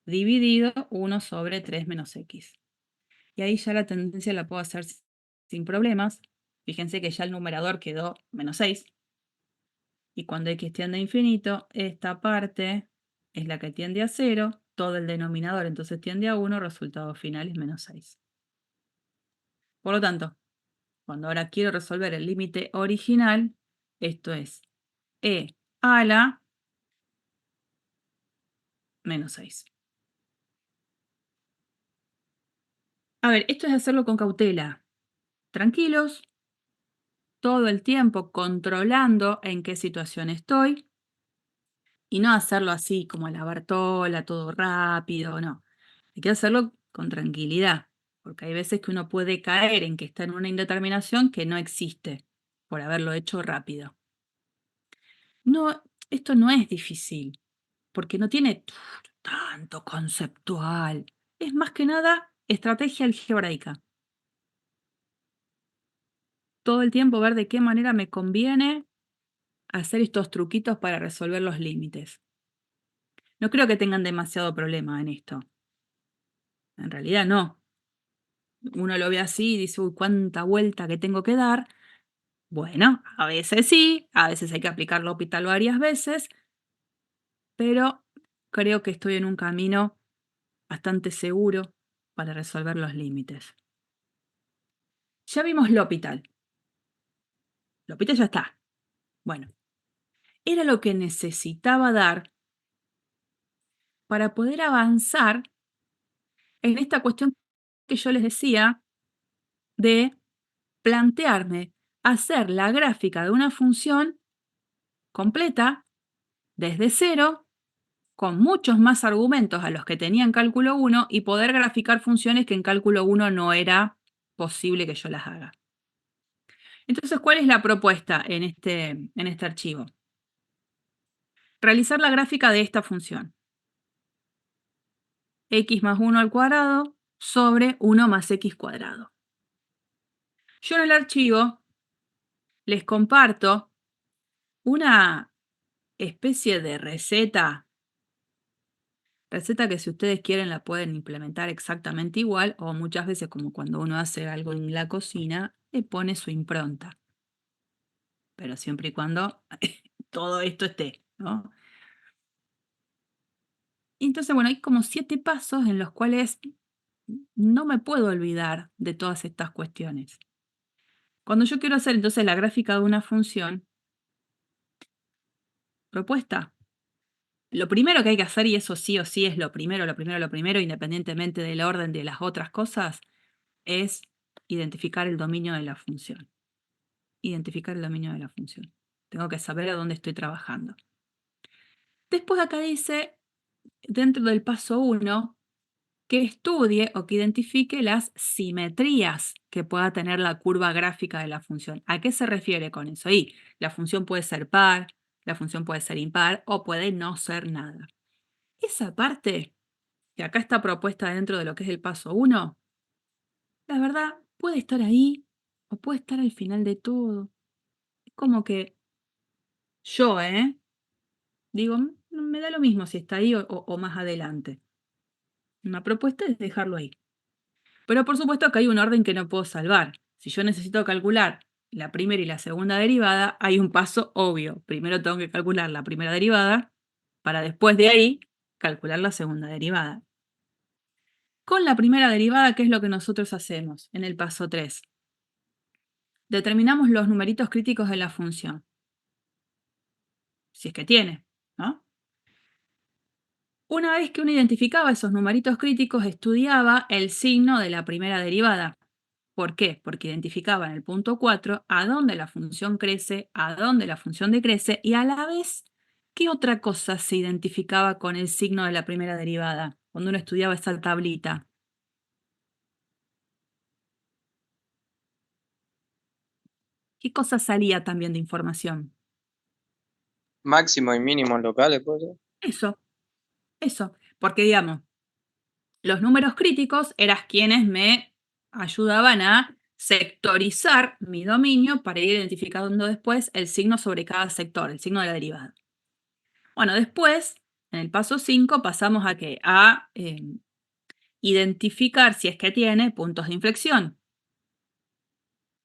dividido 1 sobre 3 menos x. Y ahí ya la tendencia la puedo hacer sin problemas. Fíjense que ya el numerador quedó menos 6. Y cuando x tiende a infinito, esta parte es la que tiende a 0. Todo el denominador entonces tiende a 1. Resultado final es menos 6. Por lo tanto, cuando ahora quiero resolver el límite original, esto es e a la menos 6. A ver, esto es hacerlo con cautela. Tranquilos, todo el tiempo controlando en qué situación estoy y no hacerlo así como a la Bartola, todo rápido, no. Hay que hacerlo con tranquilidad, porque hay veces que uno puede caer en que está en una indeterminación que no existe por haberlo hecho rápido. No, esto no es difícil, porque no tiene tanto conceptual. Es más que nada estrategia algebraica. todo el tiempo ver de qué manera me conviene hacer estos truquitos para resolver los límites. No creo que tengan demasiado problema en esto. En realidad no. Uno lo ve así y dice, uy, cuánta vuelta que tengo que dar. Bueno, a veces sí, a veces hay que aplicar L'Hopital varias veces, pero creo que estoy en un camino bastante seguro para resolver los límites. Ya vimos L'Hopital. L'Hopital ya está. Bueno, era lo que necesitaba dar para poder avanzar en esta cuestión que yo les decía de plantearme hacer la gráfica de una función completa desde cero, con muchos más argumentos a los que tenía en cálculo 1 y poder graficar funciones que en cálculo 1 no era posible que yo las haga. Entonces, ¿cuál es la propuesta en este archivo? Realizar la gráfica de esta función. X más 1 al cuadrado sobre 1 más X cuadrado. Yo en el archivo les comparto una especie de receta que si ustedes quieren la pueden implementar exactamente igual o muchas veces como cuando uno hace algo en la cocina, le pone su impronta. Pero siempre y cuando todo esto esté, ¿no? Entonces, bueno, hay como 7 pasos en los cuales no me puedo olvidar de todas estas cuestiones. Cuando yo quiero hacer entonces la gráfica de una función propuesta, lo primero que hay que hacer, y eso sí o sí es lo primero, independientemente del orden de las otras cosas, es identificar el dominio de la función. Identificar el dominio de la función. Tengo que saber a dónde estoy trabajando. Después acá dice, dentro del paso 1, que estudie o que identifique las simetrías que pueda tener la curva gráfica de la función. ¿A qué se refiere con eso? Y la función puede ser par, la función puede ser impar o puede no ser nada. Esa parte, que acá está propuesta dentro de lo que es el paso 1, la verdad puede estar ahí o puede estar al final de todo. Es como que yo, digo, me da lo mismo si está ahí o más adelante. Una propuesta es dejarlo ahí. Pero por supuesto que hay un orden que no puedo salvar. Si yo necesito calcular la primera y la segunda derivada, hay un paso obvio. Primero tengo que calcular la primera derivada para después de ahí calcular la segunda derivada. Con la primera derivada, ¿qué es lo que nosotros hacemos en el paso 3? Determinamos los numeritos críticos de la función. Si es que tiene, ¿no? Una vez que uno identificaba esos numeritos críticos, estudiaba el signo de la primera derivada. ¿Por qué? Porque identificaba en el punto 4 a dónde la función crece, a dónde la función decrece y a la vez, ¿qué otra cosa se identificaba con el signo de la primera derivada cuando uno estudiaba esa tablita? ¿Qué cosa salía también de información? Máximo y mínimo locales, ¿puede ser? Eso. Porque, digamos, los números críticos eran quienes me ayudaban a sectorizar mi dominio para ir identificando después el signo sobre cada sector, el signo de la derivada. Bueno, después, en el paso 5, pasamos a ¿qué? A identificar, si es que tiene, puntos de inflexión,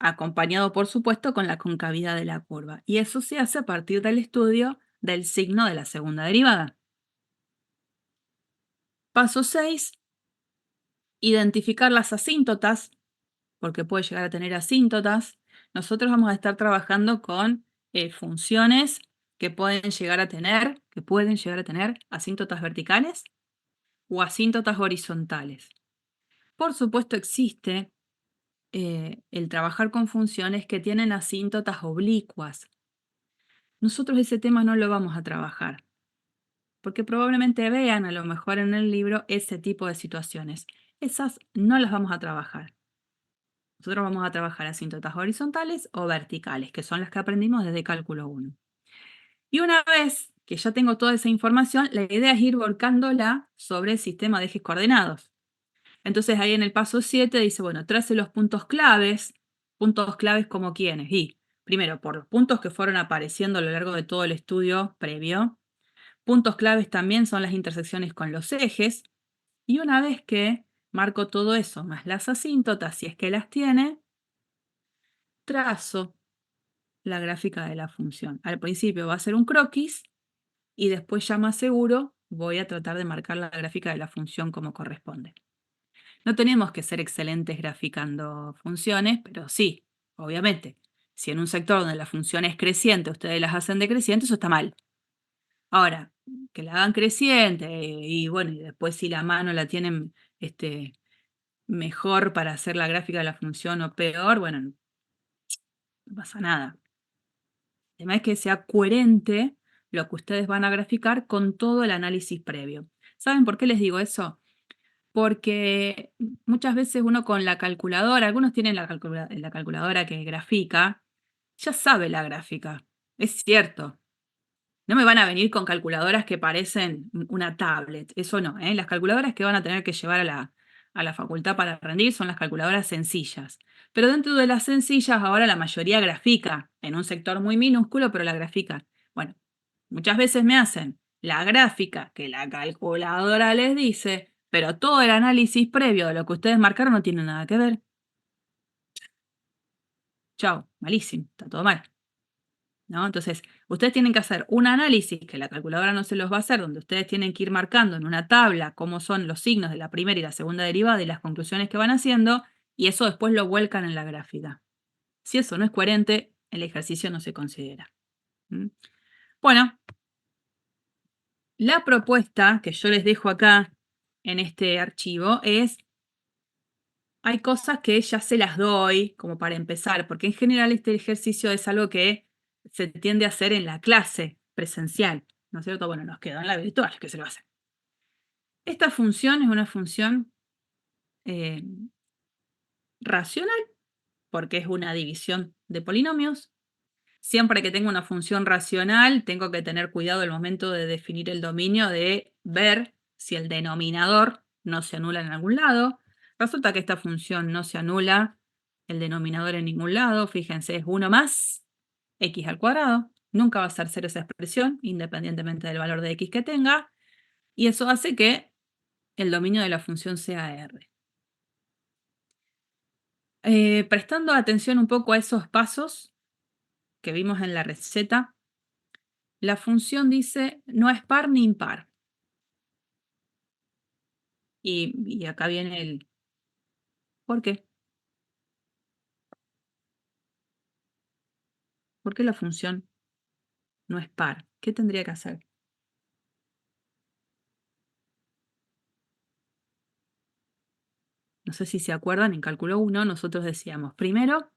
acompañado, por supuesto, con la concavidad de la curva. Y eso se hace a partir del estudio del signo de la segunda derivada. Paso 6, identificar las asíntotas, porque puede llegar a tener asíntotas. Nosotros vamos a estar trabajando con funciones que pueden llegar a tener asíntotas verticales o asíntotas horizontales. Por supuesto existe el trabajar con funciones que tienen asíntotas oblicuas. Nosotros ese tema no lo vamos a trabajar, porque probablemente vean a lo mejor en el libro ese tipo de situaciones. Esas no las vamos a trabajar. Nosotros vamos a trabajar asíntotas horizontales o verticales, que son las que aprendimos desde cálculo 1. Y una vez que ya tengo toda esa información, la idea es ir volcándola sobre el sistema de ejes coordenados. Entonces ahí en el paso 7 dice, bueno, trace los puntos claves Puntos claves como quiénes. Y primero, por los puntos que fueron apareciendo a lo largo de todo el estudio previo. Puntos claves también son las intersecciones con los ejes. Y una vez que marco todo eso, más las asíntotas, si es que las tiene, trazo la gráfica de la función. Al principio va a ser un croquis y después ya más seguro voy a tratar de marcar la gráfica de la función como corresponde. No tenemos que ser excelentes graficando funciones, pero sí, obviamente. Si en un sector donde la función es creciente, ustedes las hacen decreciente, eso está mal. Ahora, que la hagan creciente y bueno, y después si la mano la tienen mejor para hacer la gráfica de la función o peor, bueno, no pasa nada. El tema es que sea coherente lo que ustedes van a graficar con todo el análisis previo. ¿Saben por qué les digo eso? Porque muchas veces uno con la calculadora, algunos tienen la calculadora que grafica, ya sabe la gráfica. Es cierto. No me van a venir con calculadoras que parecen una tablet. Eso no, ¿eh? Las calculadoras que van a tener que llevar a la facultad para rendir son las calculadoras sencillas. Pero dentro de las sencillas, ahora la mayoría grafica en un sector muy minúsculo, pero la grafica. Bueno, muchas veces me hacen la gráfica que la calculadora les dice, pero todo el análisis previo de lo que ustedes marcaron no tiene nada que ver. Chao, malísimo, está todo mal. ¿No? Entonces, ustedes tienen que hacer un análisis que la calculadora no se los va a hacer, donde ustedes tienen que ir marcando en una tabla cómo son los signos de la primera y la segunda derivada y las conclusiones que van haciendo, y eso después lo vuelcan en la gráfica. Si eso no es coherente, el ejercicio no se considera. ¿Mm? Bueno, la propuesta que yo les dejo acá en este archivo es, hay cosas que ya se las doy como para empezar, porque en general este ejercicio es algo que se tiende a hacer en la clase presencial, ¿no es cierto? Bueno, nos quedó en la virtual, que se lo hace. Esta función es una función eh, racional, porque es una división de polinomios. Siempre que tengo una función racional, tengo que tener cuidado al momento de definir el dominio, de ver si el denominador no se anula en algún lado. Resulta que esta función no se anula el denominador en ningún lado. Fíjense, es 1 más x al cuadrado. Nunca va a ser 0 esa expresión, independientemente del valor de x que tenga. Y eso hace que el dominio de la función sea R. Prestando atención un poco a esos pasos que vimos en la receta, la función dice no es par ni impar. Y acá viene el ¿por qué? ¿Por qué la función no es par? ¿Qué tendría que hacer? No sé si se acuerdan, en cálculo 1 nosotros decíamos, primero,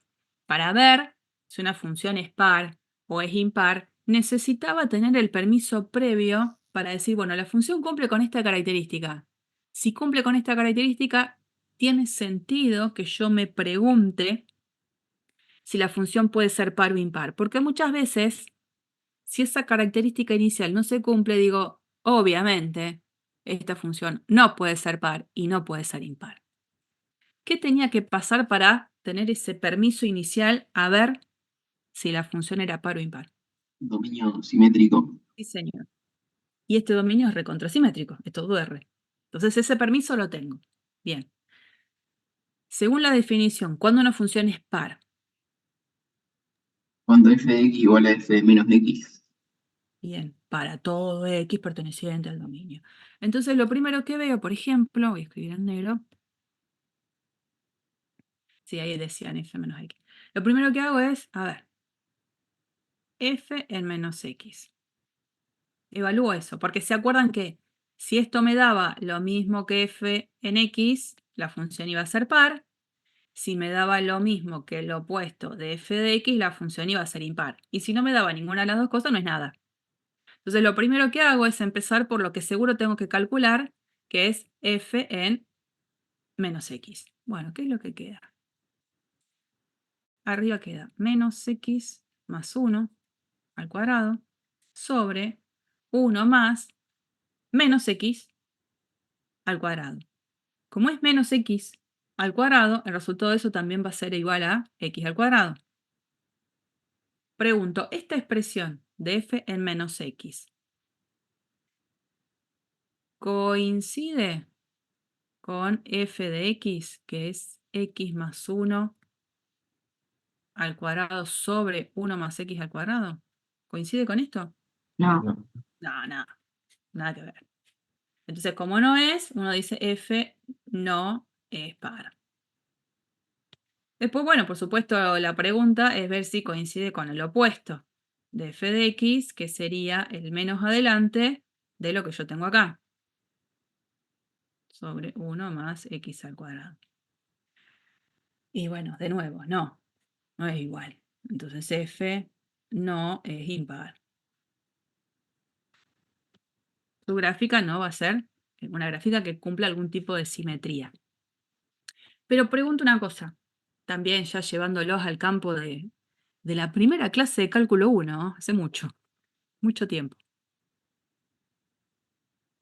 para ver si una función es par o es impar, necesitaba tener el permiso previo para decir, bueno, la función cumple con esta característica. Si cumple con esta característica, tiene sentido que yo me pregunte si la función puede ser par o impar. Porque muchas veces, si esa característica inicial no se cumple, digo, obviamente, esta función no puede ser par y no puede ser impar. ¿Qué tenía que pasar para tener ese permiso inicial a ver si la función era par o impar? Dominio simétrico. Sí, señor. Y este dominio es recontrasimétrico, es todo R. Entonces ese permiso lo tengo. Bien. Según la definición, ¿cuándo una función es par? Cuando f de x igual a f de menos x. Bien, para todo X perteneciente al dominio. Entonces lo primero que veo, por ejemplo, voy a escribir en negro. Sí, ahí decían f menos x. Lo primero que hago es, a ver, f en menos x. Evalúo eso, porque se acuerdan que si esto me daba lo mismo que f en x, la función iba a ser par. Si me daba lo mismo que el opuesto de f de x, la función iba a ser impar. Y si no me daba ninguna de las dos cosas, no es nada. Entonces lo primero que hago es empezar por lo que seguro tengo que calcular, que es f en menos x. Bueno, ¿qué es lo que queda? Arriba queda menos x más 1 al cuadrado sobre 1 más menos x al cuadrado. Como es menos x al cuadrado, el resultado de eso también va a ser igual a x al cuadrado. Pregunto, esta expresión de f en menos x, ¿coincide con f de x, que es x más 1 al cuadrado sobre 1 más x al cuadrado? ¿Coincide con esto? No. No. No, nada que ver. Entonces, como no es, uno dice f no es par. Después, bueno, por supuesto, la pregunta es ver si coincide con el opuesto de f de x, que sería el menos adelante de lo que yo tengo acá. Sobre 1 más x al cuadrado. Y bueno, de nuevo, no es igual. Entonces f no es impar. Su gráfica no va a ser una gráfica que cumpla algún tipo de simetría. Pero pregunto una cosa, también ya llevándolos al campo de la primera clase de cálculo 1, ¿no? Hace mucho tiempo.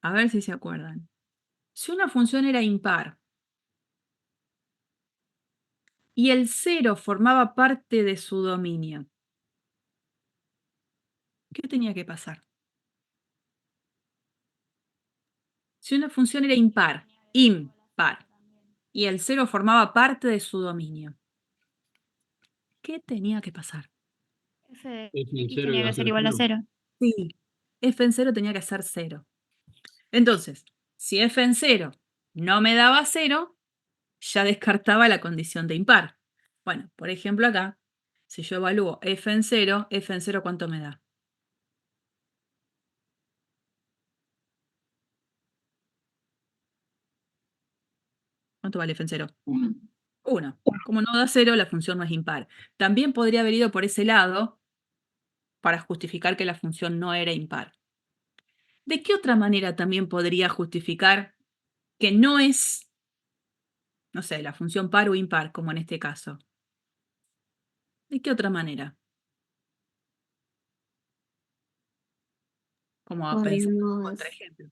A ver si se acuerdan. Si una función era impar y el 0 formaba parte de su dominio, ¿qué tenía que pasar? Si una función era impar, y el 0 formaba parte de su dominio, ¿qué tenía que pasar? F de F en X cero tenía iba a que ser ser igual a cero. 0. Sí, f en 0 tenía que ser 0. Entonces, si f en 0 no me daba 0, ya descartaba la condición de impar. Bueno, por ejemplo acá, si yo evalúo f en 0, ¿cuánto me da? ¿Cuánto vale f en 0? 1. 1. Como no da 0, la función no es impar. También podría haber ido por ese lado para justificar que la función no era impar. ¿De qué otra manera también podría justificar que no es, no sé, la función par o impar, como en este caso? ¿De qué otra manera? Como a pensar un Podríamos contraejemplo.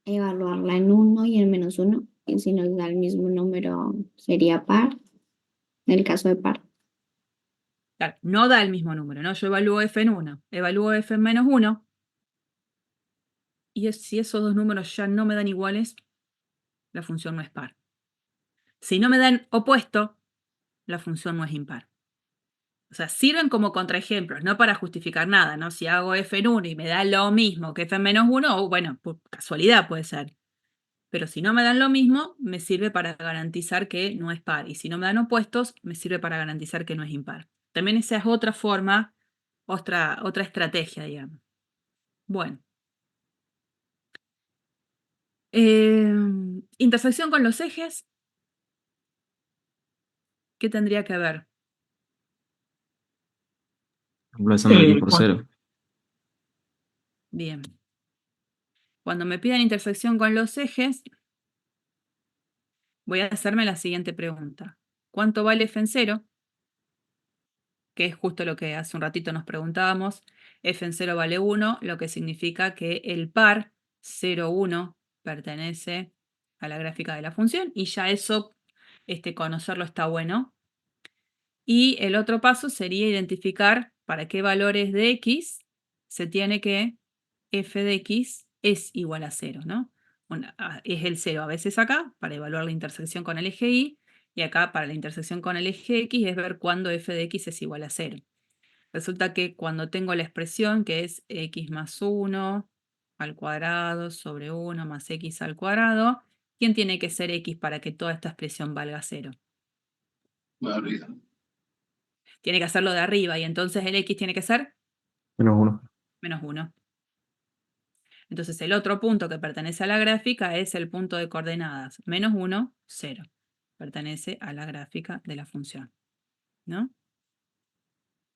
evaluarla en 1 y en -1. Y si nos da el mismo número, sería par, en el caso de par. Claro, no da el mismo número, ¿no? Yo evalúo f en 1, evalúo f en menos 1, y si esos dos números ya no me dan iguales, la función no es par. Si no me dan opuesto, la función no es impar. O sea, sirven como contraejemplos, no para justificar nada, ¿no? Si hago f en 1 y me da lo mismo que f en menos 1, bueno, por casualidad puede ser. Pero si no me dan lo mismo, me sirve para garantizar que no es par. Y si no me dan opuestos, me sirve para garantizar que no es impar. También esa es otra forma, otra estrategia, digamos. Bueno. Intersección con los ejes. ¿Qué tendría que ver? Reemplazando X por 0. Bien. Cuando me pidan intersección con los ejes, voy a hacerme la siguiente pregunta. ¿Cuánto vale f en 0? Que es justo lo que hace un ratito nos preguntábamos. F en 0 vale 1, lo que significa que el par 0, 1 pertenece a la gráfica de la función, y ya eso, conocerlo está bueno. Y el otro paso sería identificar para qué valores de x se tiene que f de x es igual a 0, ¿no? Es el 0 a veces acá, para evaluar la intersección con el eje y acá para la intersección con el eje x es ver cuándo f de x es igual a 0. Resulta que cuando tengo la expresión que es x más 1 al cuadrado sobre 1 más x al cuadrado, ¿quién tiene que ser x para que toda esta expresión valga 0? Arriba. Tiene que hacerlo de arriba, y entonces el x tiene que ser Menos 1. menos 1. Entonces el otro punto que pertenece a la gráfica es el punto de coordenadas menos 1, 0. Pertenece a la gráfica de la función, ¿no?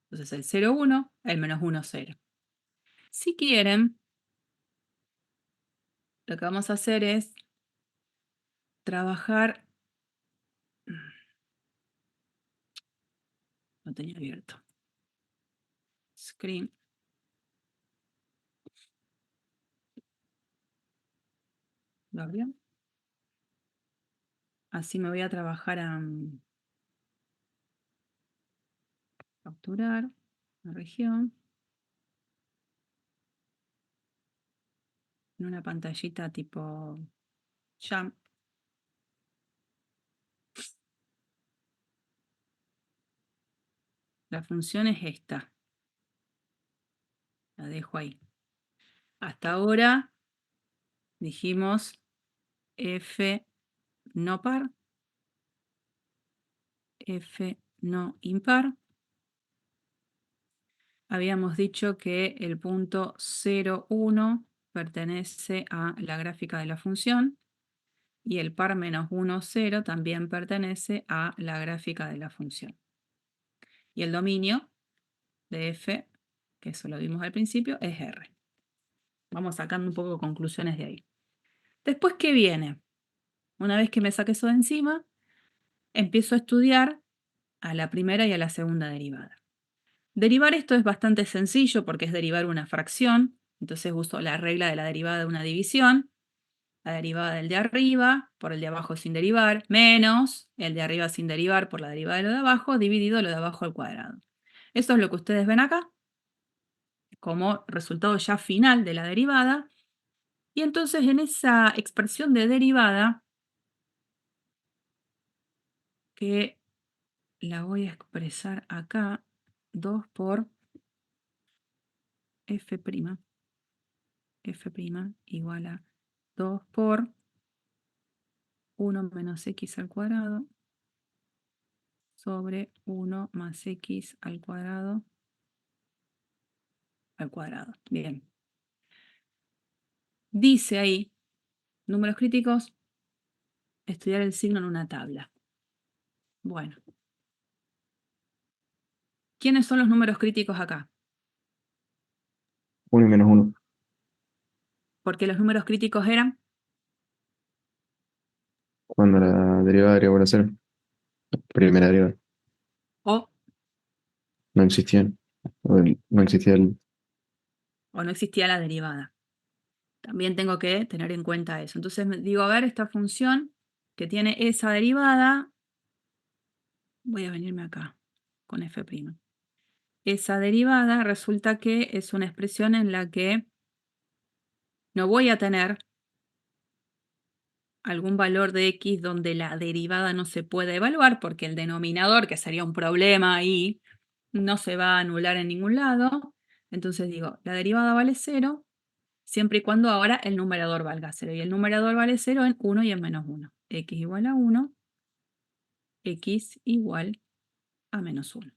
Entonces el 0, 1, el menos 1, 0. Si quieren, lo que vamos a hacer es trabajar... Lo tenía abierto. Screen. ¿Lo abrió? Así me voy a trabajar a capturar la región. En una pantallita tipo jump. La función es esta. La dejo ahí. Hasta ahora dijimos F no par, F no impar. Habíamos dicho que el punto 0, 1 pertenece a la gráfica de la función y el par menos 1, 0 también pertenece a la gráfica de la función. Y el dominio de F, que eso lo vimos al principio, es R. Vamos sacando un poco de conclusiones de ahí. Después, ¿qué viene? Una vez que me saque eso de encima, empiezo a estudiar a la primera y a la segunda derivada. Derivar esto es bastante sencillo porque es derivar una fracción. Entonces uso la regla de la derivada de una división. La derivada del de arriba por el de abajo sin derivar, menos el de arriba sin derivar por la derivada de lo de abajo, dividido lo de abajo al cuadrado. Eso es lo que ustedes ven acá, como resultado ya final de la derivada. Y entonces en esa expresión de derivada, que la voy a expresar acá, 2 por f', f' igual a 2 por 1 menos x al cuadrado sobre 1 más x al cuadrado. Bien. Dice ahí, números críticos, estudiar el signo en una tabla. Bueno. ¿Quiénes son los números críticos acá? 1 y menos 1. Porque los números críticos eran Cuando la derivada era igual a 0. Primera derivada. o No existían. No existía el... no existía la derivada. También tengo que tener en cuenta eso. Entonces digo, a ver, esta función que tiene esa derivada, voy a venirme acá con f'. Esa derivada resulta que es una expresión en la que no voy a tener algún valor de x donde la derivada no se puede evaluar porque el denominador, que sería un problema ahí, no se va a anular en ningún lado. Entonces digo, la derivada vale 0 siempre y cuando ahora el numerador valga 0. Y el numerador vale 0 en 1 y en menos 1. X igual a 1, x igual a menos 1.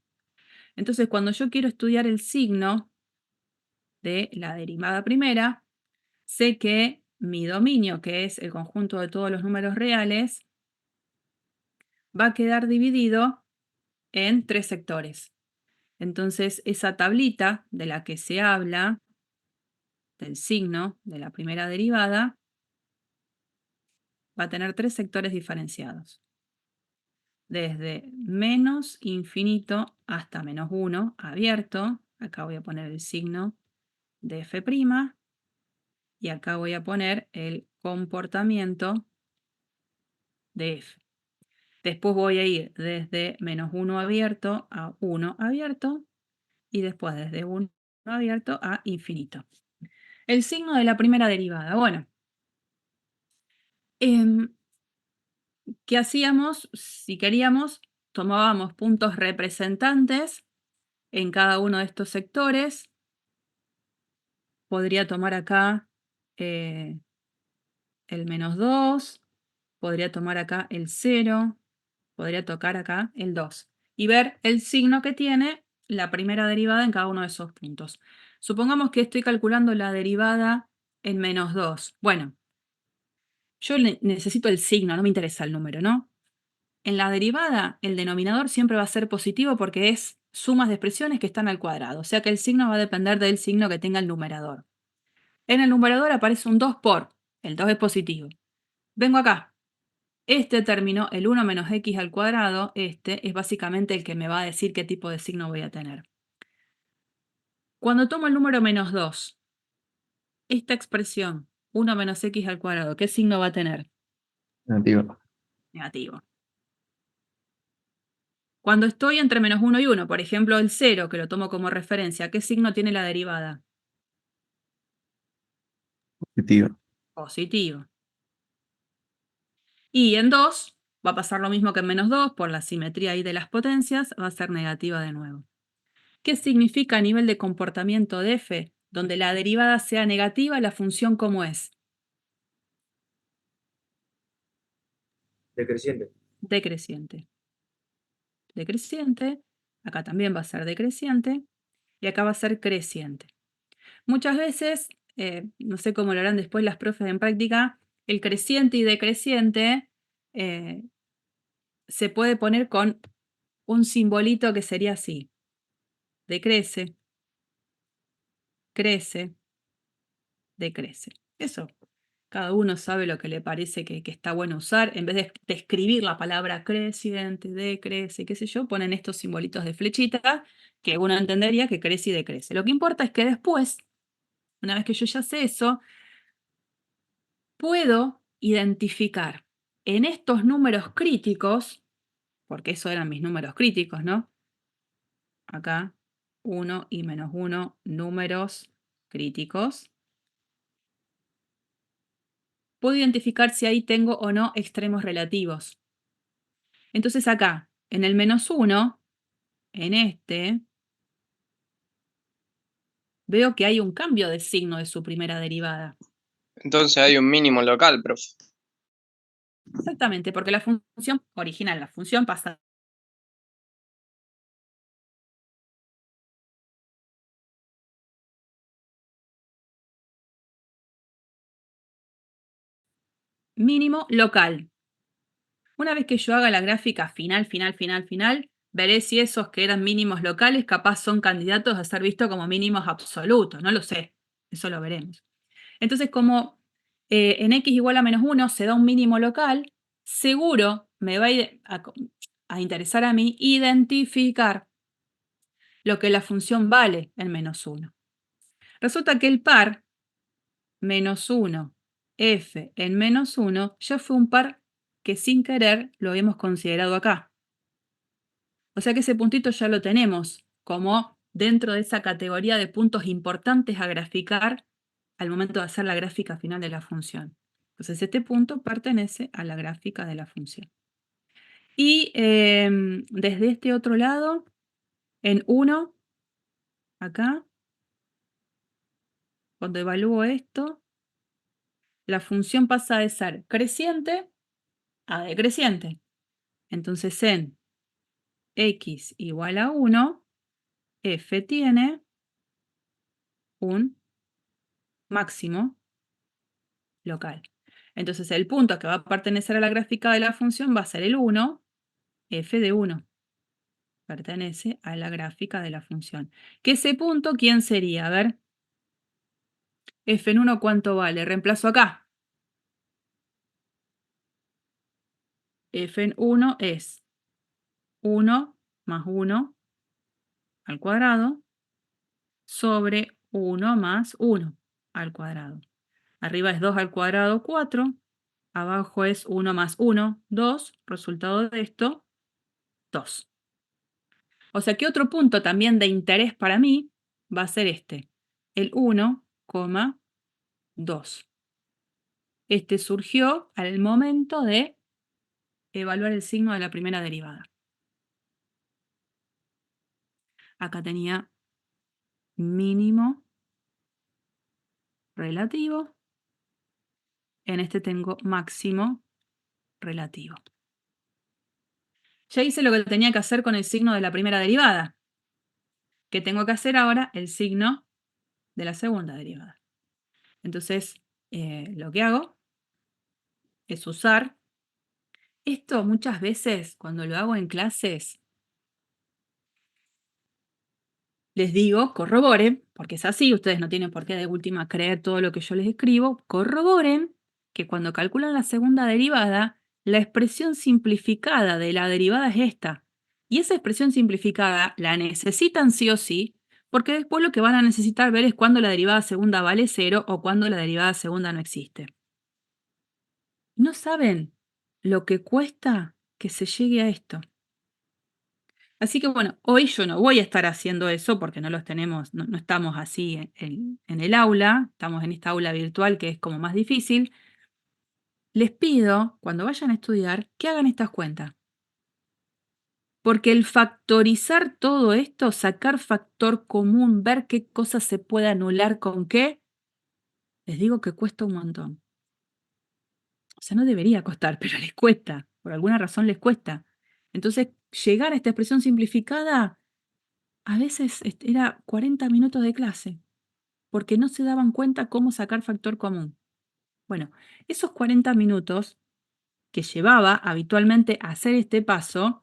Entonces, cuando yo quiero estudiar el signo de la derivada primera, sé que mi dominio, que es el conjunto de todos los números reales, va a quedar dividido en 3 sectores. Entonces, esa tablita de la que se habla, del signo de la primera derivada, va a tener 3 sectores diferenciados. Desde menos infinito hasta menos 1 abierto. Acá voy a poner el signo de f'. Y acá voy a poner el comportamiento de f. Después voy a ir desde menos 1 abierto a 1 abierto. Y después desde 1 abierto a infinito. El signo de la primera derivada. Bueno. ¿Qué hacíamos? Si queríamos, tomábamos puntos representantes en cada uno de estos sectores. Podría tomar acá el menos 2, podría tomar acá el 0, podría tocar acá el 2 y ver el signo que tiene la primera derivada en cada uno de esos puntos. Supongamos que estoy calculando la derivada en menos 2. Bueno, yo necesito el signo, no me interesa el número, ¿no? En la derivada, el denominador siempre va a ser positivo porque es sumas de expresiones que están al cuadrado. O sea que el signo va a depender del signo que tenga el numerador. En el numerador aparece un 2 por. El 2 es positivo. Vengo acá. Este término, el 1 menos x al cuadrado, este es básicamente el que me va a decir qué tipo de signo voy a tener. Cuando tomo el número menos 2, esta expresión, 1 menos x al cuadrado, ¿qué signo va a tener? Negativa. negativo. Cuando estoy entre menos 1 y 1, por ejemplo, el 0, que lo tomo como referencia, ¿qué signo tiene la derivada? Positivo. Positivo. Y en 2 va a pasar lo mismo que en menos 2, por la simetría ahí de las potencias, va a ser negativa de nuevo. ¿Qué significa a nivel de comportamiento de f? Donde la derivada sea negativa, la función ¿cómo es? Decreciente. Decreciente. Decreciente, acá también va a ser decreciente, y acá va a ser creciente. Muchas veces, no sé cómo lo harán después las profes en práctica, el creciente y decreciente se puede poner con un simbolito que sería así. Decrece, crece, decrece. Eso, cada uno sabe lo que le parece que está bueno usar. En vez de escribir la palabra creciente, decrece, qué sé yo, ponen estos simbolitos de flechita que uno entendería que crece y decrece. Lo que importa es que después, una vez que yo ya sé eso, puedo identificar en estos números críticos, porque esos eran mis números críticos, ¿no? Acá, 1 y menos 1, números críticos. Puedo identificar si ahí tengo o no extremos relativos. Entonces acá, en el menos 1, en este, veo que hay un cambio de signo de su primera derivada. Entonces hay un mínimo local, profe. Exactamente, porque la función original, la función pasa mínimo local. Una vez que yo haga la gráfica final, veré si esos que eran mínimos locales capaz son candidatos a ser vistos como mínimos absolutos. No lo sé, eso lo veremos. Entonces, como en x igual a menos 1 se da un mínimo local, seguro me va a interesar a mí identificar lo que la función vale en menos 1. Resulta que el par menos 1, f en menos 1, ya fue un par que sin querer lo habíamos considerado acá. O sea que ese puntito ya lo tenemos como dentro de esa categoría de puntos importantes a graficar al momento de hacer la gráfica final de la función. Entonces este punto pertenece a la gráfica de la función. Y desde este otro lado, en 1, acá, cuando evalúo esto, la función pasa de ser creciente a decreciente. Entonces en x igual a 1, f tiene un máximo local. Entonces el punto que va a pertenecer a la gráfica de la función va a ser el 1, f de 1. Pertenece a la gráfica de la función. ¿Que ese punto quién sería? A ver. F en 1, ¿cuánto vale? Reemplazo acá. F en 1 es 1 más 1 al cuadrado sobre 1 más 1 al cuadrado. Arriba es 2 al cuadrado, 4. Abajo es 1 más 1, 2. Resultado de esto, 2. O sea que otro punto también de interés para mí va a ser este, el 1,2. Este surgió al momento de evaluar el signo de la primera derivada. Acá tenía mínimo relativo. En este tengo máximo relativo. Ya hice lo que tenía que hacer con el signo de la primera derivada. ¿Qué tengo que hacer ahora? El signo de la segunda derivada. Entonces, lo que hago es usar esto muchas veces cuando lo hago en clases. Les digo, corroboren, porque es así, ustedes no tienen por qué de última creer todo lo que yo les escribo, corroboren que cuando calculan la segunda derivada, la expresión simplificada de la derivada es esta. Y esa expresión simplificada la necesitan sí o sí, porque después lo que van a necesitar ver es cuándo la derivada segunda vale 0 o cuándo la derivada segunda no existe. No saben lo que cuesta que se llegue a esto. Así que bueno, hoy yo no voy a estar haciendo eso porque no los tenemos, no estamos así en el aula, estamos en esta aula virtual que es como más difícil. Les pido, cuando vayan a estudiar, que hagan estas cuentas. Porque el factorizar todo esto, sacar factor común, ver qué cosas se puede anular con qué, les digo que cuesta un montón. O sea, no debería costar, pero les cuesta. Por alguna razón les cuesta. Entonces, llegar a esta expresión simplificada, a veces era 40 minutos de clase, porque no se daban cuenta cómo sacar factor común. Bueno, esos 40 minutos que llevaba habitualmente a hacer este paso,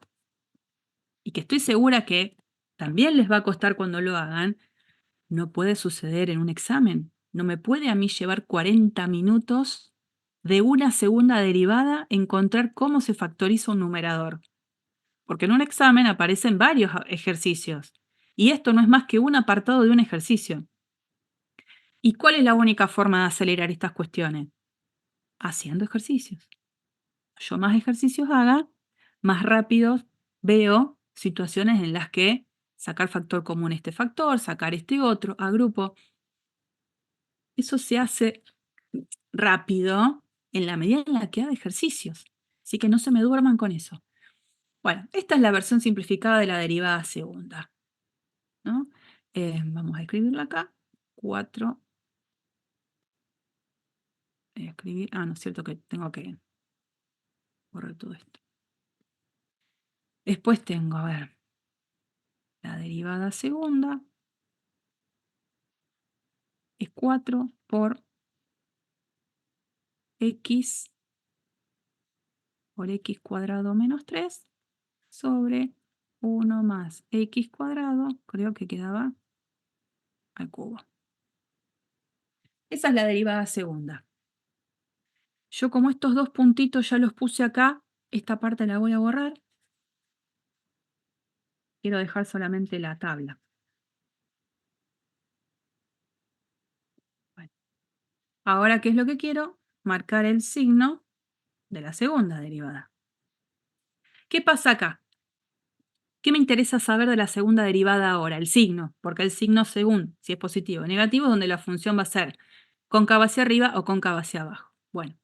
y que estoy segura que también les va a costar cuando lo hagan, no puede suceder en un examen. No me puede a mí llevar 40 minutos de una segunda derivada encontrar cómo se factoriza un numerador. Porque en un examen aparecen varios ejercicios. Y esto no es más que un apartado de un ejercicio. ¿Y cuál es la única forma de acelerar estas cuestiones? Haciendo ejercicios. Yo más ejercicios haga, más rápido veo situaciones en las que sacar factor común este factor, sacar este otro, agrupo. Eso se hace rápido en la medida en la que haga ejercicios. Así que no se me duerman con eso. Bueno, esta es la versión simplificada de la derivada segunda, ¿no? Vamos a escribirla acá. 4. Escribir. No es cierto que tengo que borrar todo esto. Después tengo, a ver, la derivada segunda es 4 por x por x cuadrado menos 3 sobre 1 más x cuadrado, creo que quedaba al cubo. Esa es la derivada segunda. Yo como estos dos puntitos ya los puse acá, esta parte la voy a borrar. Quiero dejar solamente la tabla. Bueno. Ahora, ¿qué es lo que quiero? Marcar el signo de la segunda derivada. ¿Qué pasa acá? ¿Qué me interesa saber de la segunda derivada ahora? El signo, porque el signo según si es positivo o negativo es donde la función va a ser cóncava hacia arriba o cóncava hacia abajo. Bueno,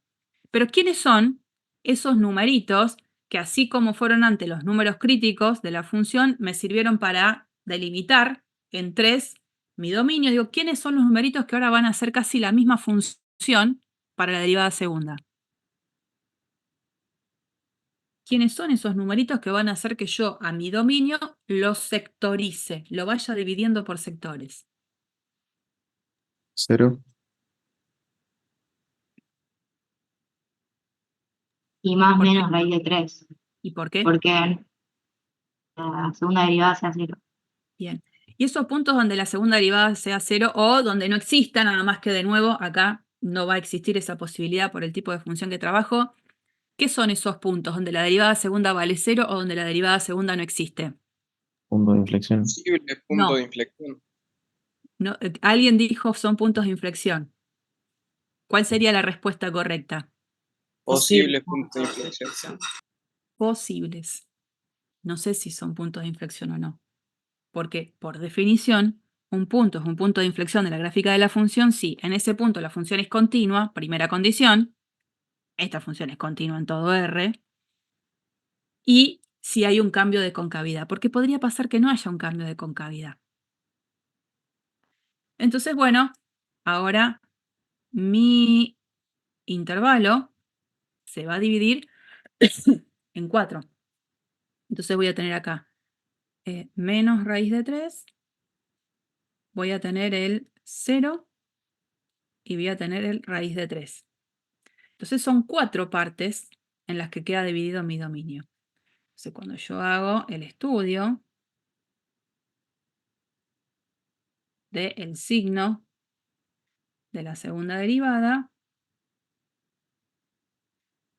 pero ¿quiénes son esos numeritos que así como fueron antes los números críticos de la función me sirvieron para delimitar en 3 mi dominio? Digo, ¿quiénes son los numeritos que ahora van a ser casi la misma función para la derivada segunda? ¿Quiénes son esos numeritos que van a hacer que yo a mi dominio los sectorice, lo vaya dividiendo por sectores? 0, Y más ¿Por qué? menos raíz de 3, ¿Y por qué? porque la segunda derivada sea 0. Bien. Y esos puntos donde la segunda derivada sea 0 o donde no exista, nada más que de nuevo acá no va a existir esa posibilidad por el tipo de función que trabajo. ¿Qué son esos puntos donde la derivada segunda vale 0 o donde la derivada segunda no existe? punto de inflexión. Posible punto No. de inflexión. No, alguien dijo son puntos de inflexión. ¿Cuál sería la respuesta correcta? Posible punto de inflexión. Posibles. No sé si son puntos de inflexión o no. Porque, por definición, un punto es un punto de inflexión de la gráfica de la función si en ese punto la función es continua, primera condición, esta función es continua en todo R, y si hay un cambio de concavidad, porque podría pasar que no haya un cambio de concavidad. Entonces, bueno, ahora mi intervalo se va a dividir en 4. Entonces voy a tener acá menos raíz de 3, voy a tener el 0 y voy a tener el raíz de 3. Entonces son 4 partes en las que queda dividido mi dominio. Entonces cuando yo hago el estudio del signo de la segunda derivada,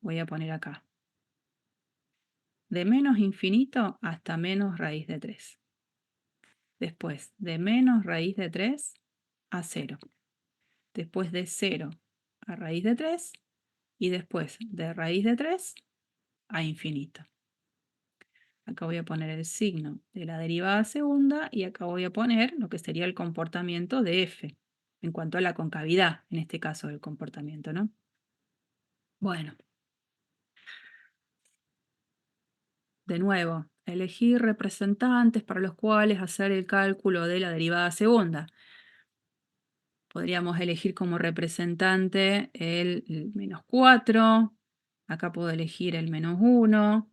voy a poner acá. De menos infinito hasta menos raíz de 3. Después de menos raíz de 3 a 0. Después de 0 a raíz de 3. Y después de raíz de 3 a infinito. Acá voy a poner el signo de la derivada segunda y acá voy a poner lo que sería el comportamiento de f, en cuanto a la concavidad, en este caso del comportamiento, ¿no? Bueno. De nuevo, elegir representantes para los cuales hacer el cálculo de la derivada segunda. Podríamos elegir como representante el menos 4, acá puedo elegir el menos 1,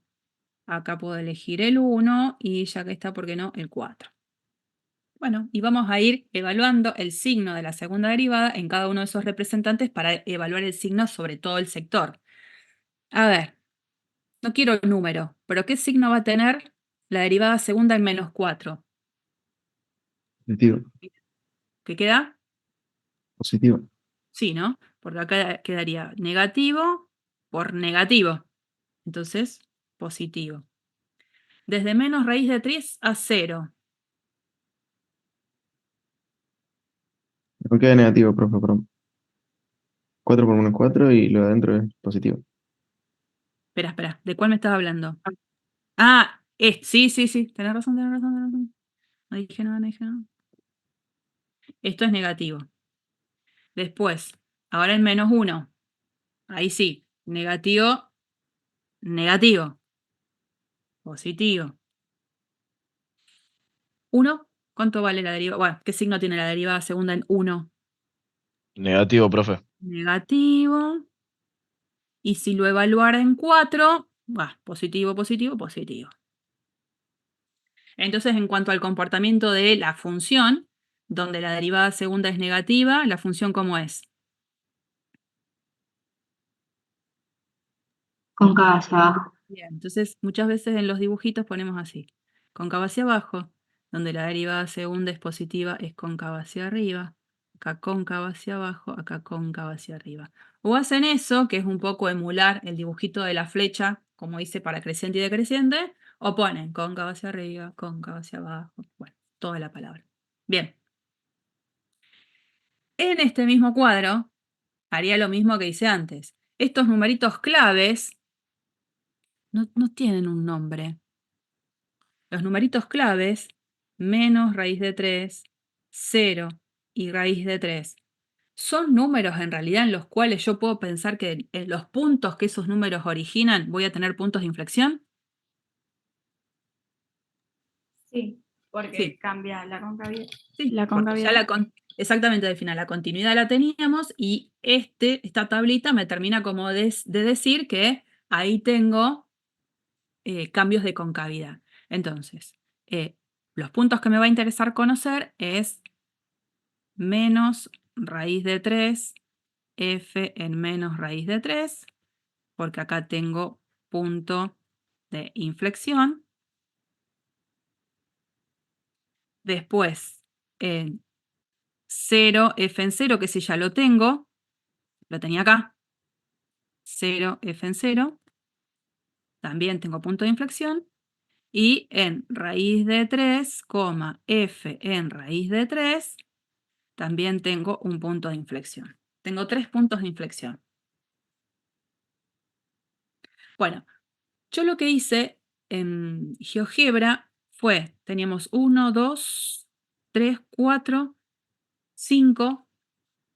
acá puedo elegir el 1 y ya que está, ¿por qué no?, el 4. Bueno, y vamos a ir evaluando el signo de la segunda derivada en cada uno de esos representantes para evaluar el signo sobre todo el sector. A ver, no quiero el número, pero ¿qué signo va a tener la derivada segunda en menos 4? Positivo. ¿Qué queda? Positivo. Sí, ¿no? Porque acá quedaría negativo por negativo. Entonces, positivo. Desde menos raíz de 3 a 0. No queda negativo, profe, perdón. 4 por 1 es 4 y lo de adentro es positivo. Espera. ¿De cuál me estás hablando? Ah, sí. Tenés razón. No dije nada. Esto es negativo. Después, ahora el menos 1. Ahí sí. Negativo. Positivo. 1. ¿Cuánto vale la derivada? Bueno, ¿qué signo tiene la derivada segunda en 1? Negativo, profe. Negativo. Y si lo evaluara en 4, positivo. Entonces, en cuanto al comportamiento de la función, donde la derivada segunda es negativa, ¿la función cómo es? Cóncava hacia abajo. Bien, entonces muchas veces en los dibujitos ponemos así. Cóncava hacia abajo, donde la derivada segunda es positiva, es cóncava hacia arriba. Acá cóncava hacia abajo, acá cóncava hacia arriba. O hacen eso, que es un poco emular el dibujito de la flecha, como hice para creciente y decreciente, o ponen cóncava hacia arriba, cóncava hacia abajo. Bueno, toda la palabra. Bien. En este mismo cuadro, haría lo mismo que hice antes. Estos numeritos claves no tienen un nombre. Los numeritos claves, menos raíz de 3, 0 y raíz de 3, son números en realidad en los cuales yo puedo pensar que en los puntos que esos números originan voy a tener puntos de inflexión. Sí, porque Sí. cambia la concavidad. Sí, La porque ya concavidad. exactamente al final la continuidad la teníamos y esta tablita me termina como de decir que ahí tengo cambios de concavidad. Entonces, los puntos que me va a interesar conocer es menos raíz de 3, f en menos raíz de 3, porque acá tengo punto de inflexión. Después, en 0, f en 0, que si ya lo tengo, lo tenía acá. 0, f en 0, también tengo punto de inflexión. Y en raíz de 3, f en raíz de 3, también tengo un punto de inflexión. Tengo 3 puntos de inflexión. Bueno, yo lo que hice en GeoGebra fue, teníamos 1, 2, 3, 4, 5,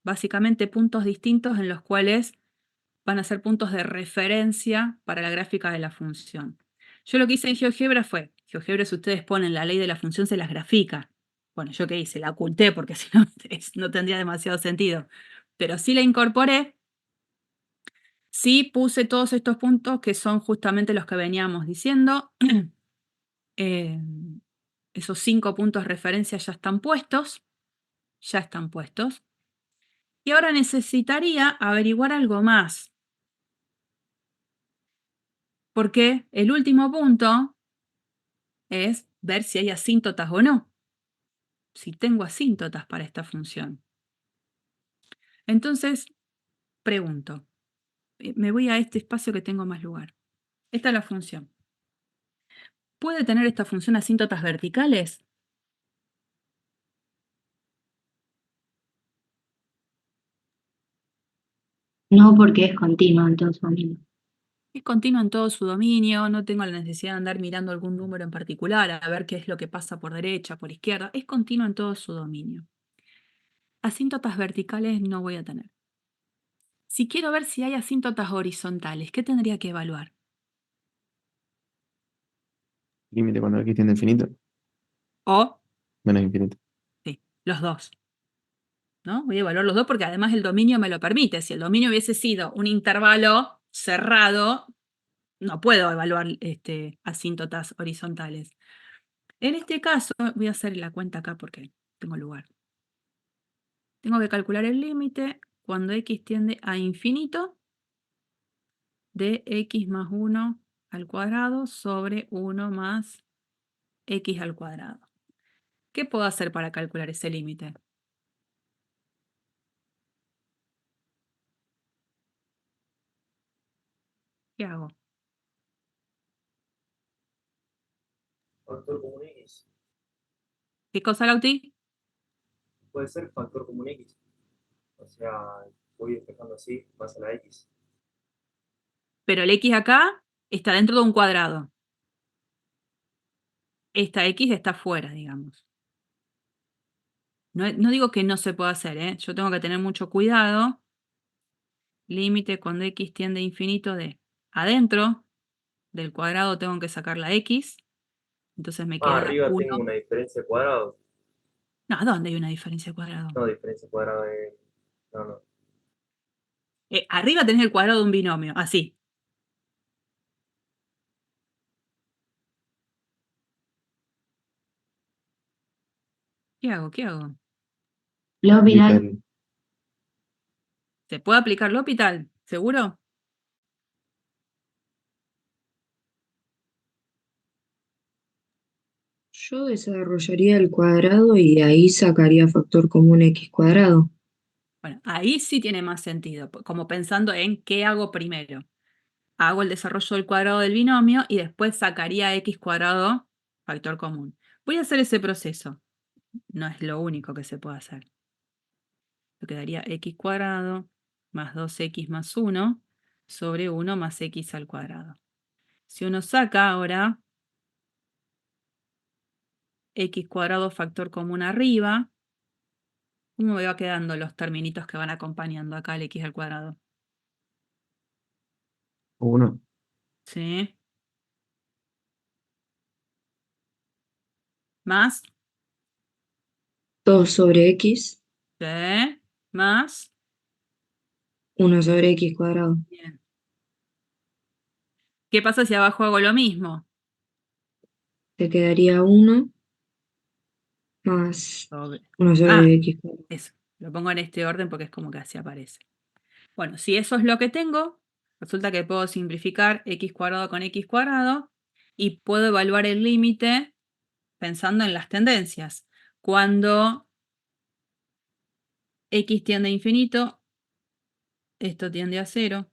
básicamente puntos distintos en los cuales van a ser puntos de referencia para la gráfica de la función. Yo lo que hice en GeoGebra fue, GeoGebra si ustedes ponen la ley de la función se las grafica. Bueno, ¿yo qué hice? La oculté porque si no, no tendría demasiado sentido. Pero sí la incorporé. Sí puse todos estos puntos que son justamente los que veníamos diciendo. Esos 5 puntos de referencia ya están puestos. Y ahora necesitaría averiguar algo más. Porque el último punto es ver si hay asíntotas o no. Si tengo asíntotas para esta función. Entonces, pregunto. Me voy a este espacio que tengo más lugar. Esta es la función. ¿Puede tener esta función asíntotas verticales? No, porque es continuo en todo su camino. Es continuo en todo su dominio, no tengo la necesidad de andar mirando algún número en particular, a ver qué es lo que pasa por derecha, por izquierda. Es continuo en todo su dominio. Asíntotas verticales no voy a tener. Si quiero ver si hay asíntotas horizontales, ¿qué tendría que evaluar? Límite cuando x tiende a infinito, O, menos infinito. sí, los dos. ¿No? Voy a evaluar los dos porque además el dominio me lo permite. Si el dominio hubiese sido un intervalo cerrado, no puedo evaluar asíntotas horizontales. En este caso, voy a hacer la cuenta acá porque tengo lugar. Tengo que calcular el límite cuando x tiende a infinito de x más 1 al cuadrado sobre 1 más x al cuadrado. ¿Qué puedo hacer para calcular ese límite? ¿Qué hago? Factor común X. ¿Qué cosa, Lauti? Puede ser factor común X. O sea, voy despejando así, pasa la X. Pero el x acá está dentro de un cuadrado. Esta x está fuera, digamos. No digo que no se pueda hacer, ¿eh? Yo tengo que tener mucho cuidado. Límite cuando x tiende a infinito de adentro del cuadrado tengo que sacar la x. Entonces me queda Arriba 1. tengo una diferencia de cuadrado. No, ¿dónde hay una diferencia de cuadrado? No, diferencia de cuadrado de... No, no. Arriba tenés el cuadrado de un binomio, así. ¿Qué hago? ¿Qué hago? L'Hopital. Límite ¿Se puede aplicar L'Hopital? ¿Seguro? Yo desarrollaría el cuadrado y ahí sacaría factor común x cuadrado. Bueno, ahí sí tiene más sentido, como pensando en qué hago primero. Hago el desarrollo del cuadrado del binomio y después sacaría x cuadrado factor común. Voy a hacer ese proceso. No es lo único que se puede hacer. Me quedaría x cuadrado más 2x más 1 sobre 1 más x al cuadrado. Si uno saca ahora x cuadrado factor común arriba, ¿cómo me va quedando los terminitos que van acompañando acá al x al cuadrado? 1. ¿Sí? ¿Más? 2 sobre x, ¿Sí? ¿Más? 1 sobre x cuadrado. Bien. ¿Qué pasa si abajo hago lo mismo? Te quedaría 1 más Sobre- 1 Ah, sobre x cuadrado. eso. Lo pongo en este orden porque es como que así aparece. Bueno, si eso es lo que tengo, resulta que puedo simplificar x cuadrado con x cuadrado y puedo evaluar el límite pensando en las tendencias. Cuando x tiende a infinito, esto tiende a 0,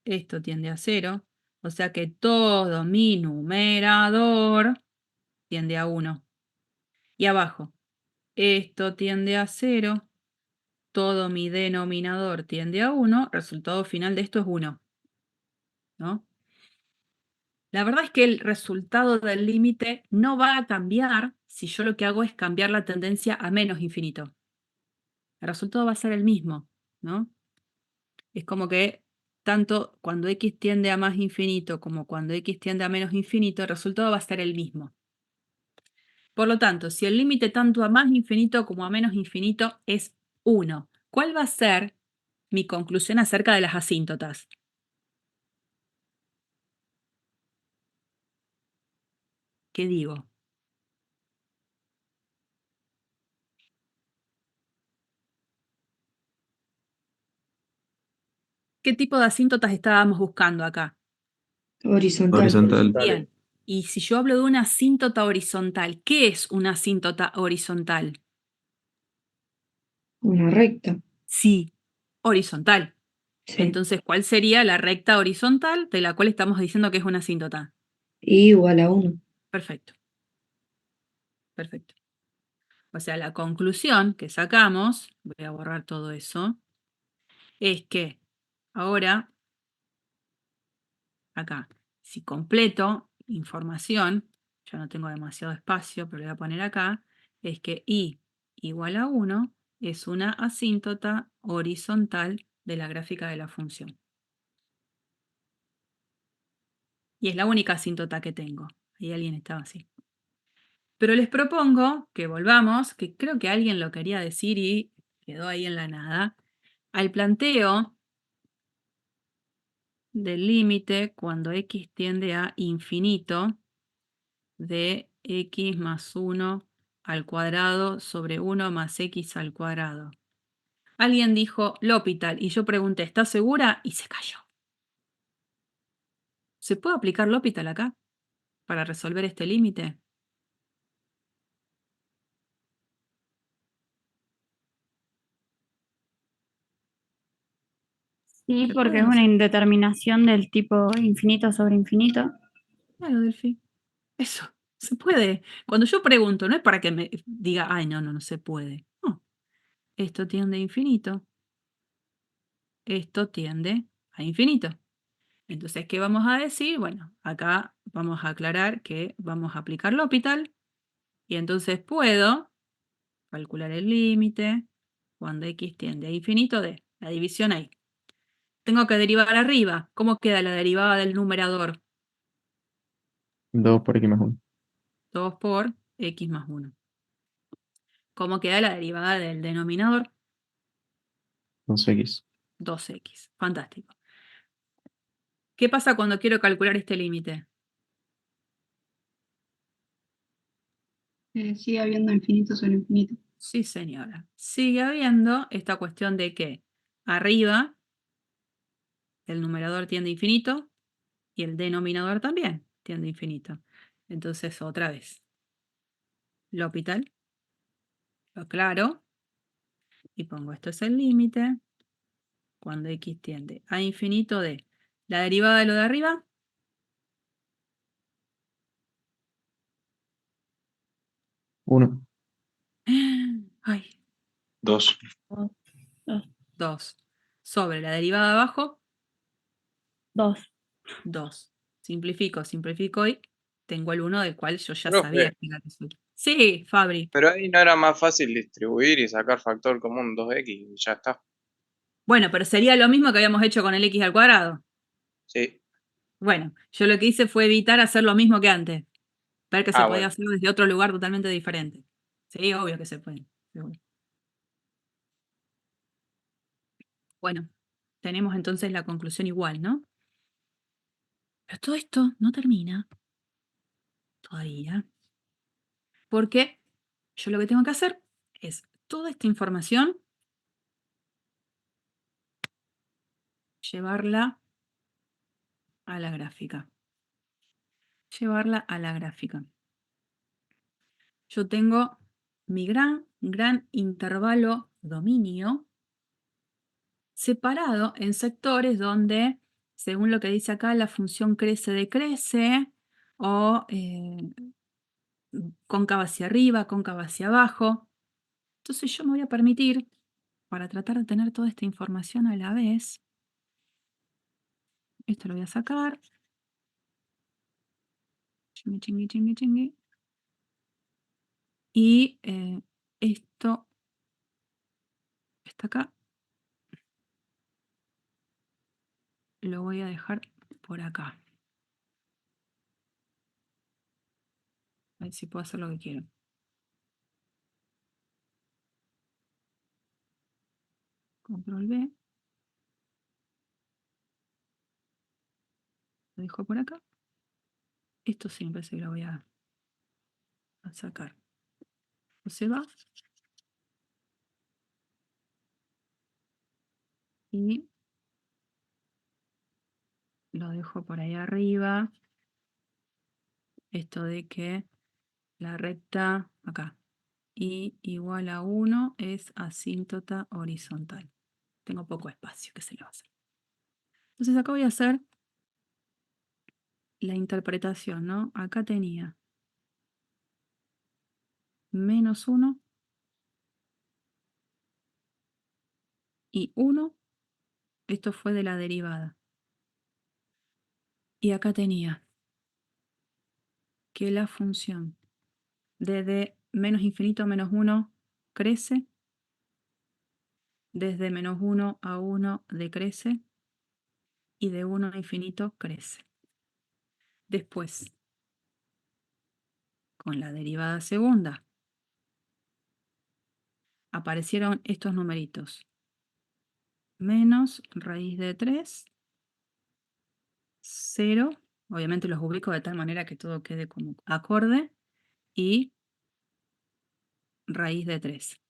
esto tiende a 0, o sea que todo mi numerador tiende a 1. Y abajo, esto tiende a 0, todo mi denominador tiende a 1, resultado final de esto es 1, ¿no? La verdad es que el resultado del límite no va a cambiar si yo lo que hago es cambiar la tendencia a menos infinito. El resultado va a ser el mismo, ¿no? Es como que tanto cuando x tiende a más infinito como cuando x tiende a menos infinito, el resultado va a ser el mismo. Por lo tanto, si el límite tanto a más infinito como a menos infinito es 1, ¿cuál va a ser mi conclusión acerca de las asíntotas? ¿Qué digo? ¿Qué tipo de asíntotas estábamos buscando acá? Horizontal. Horizontal. Bien. Y si yo hablo de una asíntota horizontal, ¿qué es una asíntota horizontal? Una recta. Sí, horizontal. Sí. Entonces, ¿cuál sería la recta horizontal de la cual estamos diciendo que es una asíntota? Y igual a 1. Perfecto. Perfecto. O sea, la conclusión que sacamos, voy a borrar todo eso, es que ahora acá. Si completo información, yo no tengo demasiado espacio, pero le voy a poner acá, es que I igual a 1 es una asíntota horizontal de la gráfica de la función. Y es la única asíntota que tengo. Ahí alguien estaba así. Pero les propongo que volvamos, que creo que alguien lo quería decir y quedó ahí en la nada, al planteo del límite cuando x tiende a infinito de x más 1 al cuadrado sobre 1 más x al cuadrado. Alguien dijo L'Hopital y yo pregunté, ¿estás segura? Y se cayó. ¿Se puede aplicar L'Hopital acá para resolver este límite? Sí, ¿Se porque puede es o no una se- indeterminación del tipo infinito sobre infinito. Claro, Delphi. Eso, se puede. Cuando yo pregunto, no es para que me diga, ay, no se puede. No, esto tiende a infinito. Esto tiende a infinito. Entonces, ¿qué vamos a decir? Bueno, acá vamos a aclarar que vamos a aplicar L'Hopital y entonces puedo calcular el límite cuando x tiende a infinito de la división ahí. Tengo que derivar arriba. ¿Cómo queda la derivada del numerador? 2 por x más 1. 2 por x más 1. ¿Cómo queda la derivada del denominador? 2x. 2x. Fantástico. ¿Qué pasa cuando quiero calcular este límite? Sigue habiendo infinito sobre infinito. Sí, señora. Sigue habiendo esta cuestión de que arriba el numerador tiende a infinito y el denominador también tiende a infinito. Entonces, otra vez, L'Hopital, lo aclaro y pongo esto es el límite cuando x tiende a infinito de la derivada de lo de arriba. 1. Ay, 2. 2 sobre la derivada de abajo, 2. 2. Simplifico y tengo el 1 del cual yo ya Profe, sabía que era el resultado. Sí, Fabri. pero ahí no era más fácil distribuir y sacar factor común 2x y ya está. Bueno, pero sería lo mismo que habíamos hecho con el x al cuadrado. Sí. Bueno, yo lo que hice fue evitar hacer lo mismo que antes. Ver que se Ah, podía bueno. hacer desde otro lugar totalmente diferente. Sí, obvio que se puede. Seguro. Bueno, tenemos entonces la conclusión igual, ¿no? Pero todo esto no termina todavía. Porque yo lo que tengo que hacer es toda esta información llevarla a la gráfica. Llevarla a la gráfica. Yo tengo mi gran intervalo dominio separado en sectores donde, según lo que dice acá, la función crece-decrece o cóncava hacia arriba, cóncava hacia abajo. Entonces yo me voy a permitir, para tratar de tener toda esta información a la vez, esto lo voy a sacar. Chingui, chingui, chingui, chingui. Y esto está acá. Lo voy a dejar por acá. A ver si puedo hacer lo que quiero. Control V. Lo dejo por acá. Esto siempre se lo voy a sacar. Se va. Y lo dejo por ahí arriba. Esto de que la recta acá y igual a 1 es asíntota horizontal. Tengo poco espacio, ¿qué se le va a hacer? Entonces acá voy a hacer la interpretación, ¿no? Acá tenía menos 1 y 1. Esto fue de la derivada. Y acá tenía que la función desde menos infinito a menos 1 crece, desde menos 1 a 1 decrece y de 1 a infinito crece. Después, con la derivada segunda, aparecieron estos numeritos. Menos raíz de 3, 0, obviamente los ubico de tal manera que todo quede como acorde, y raíz de 3.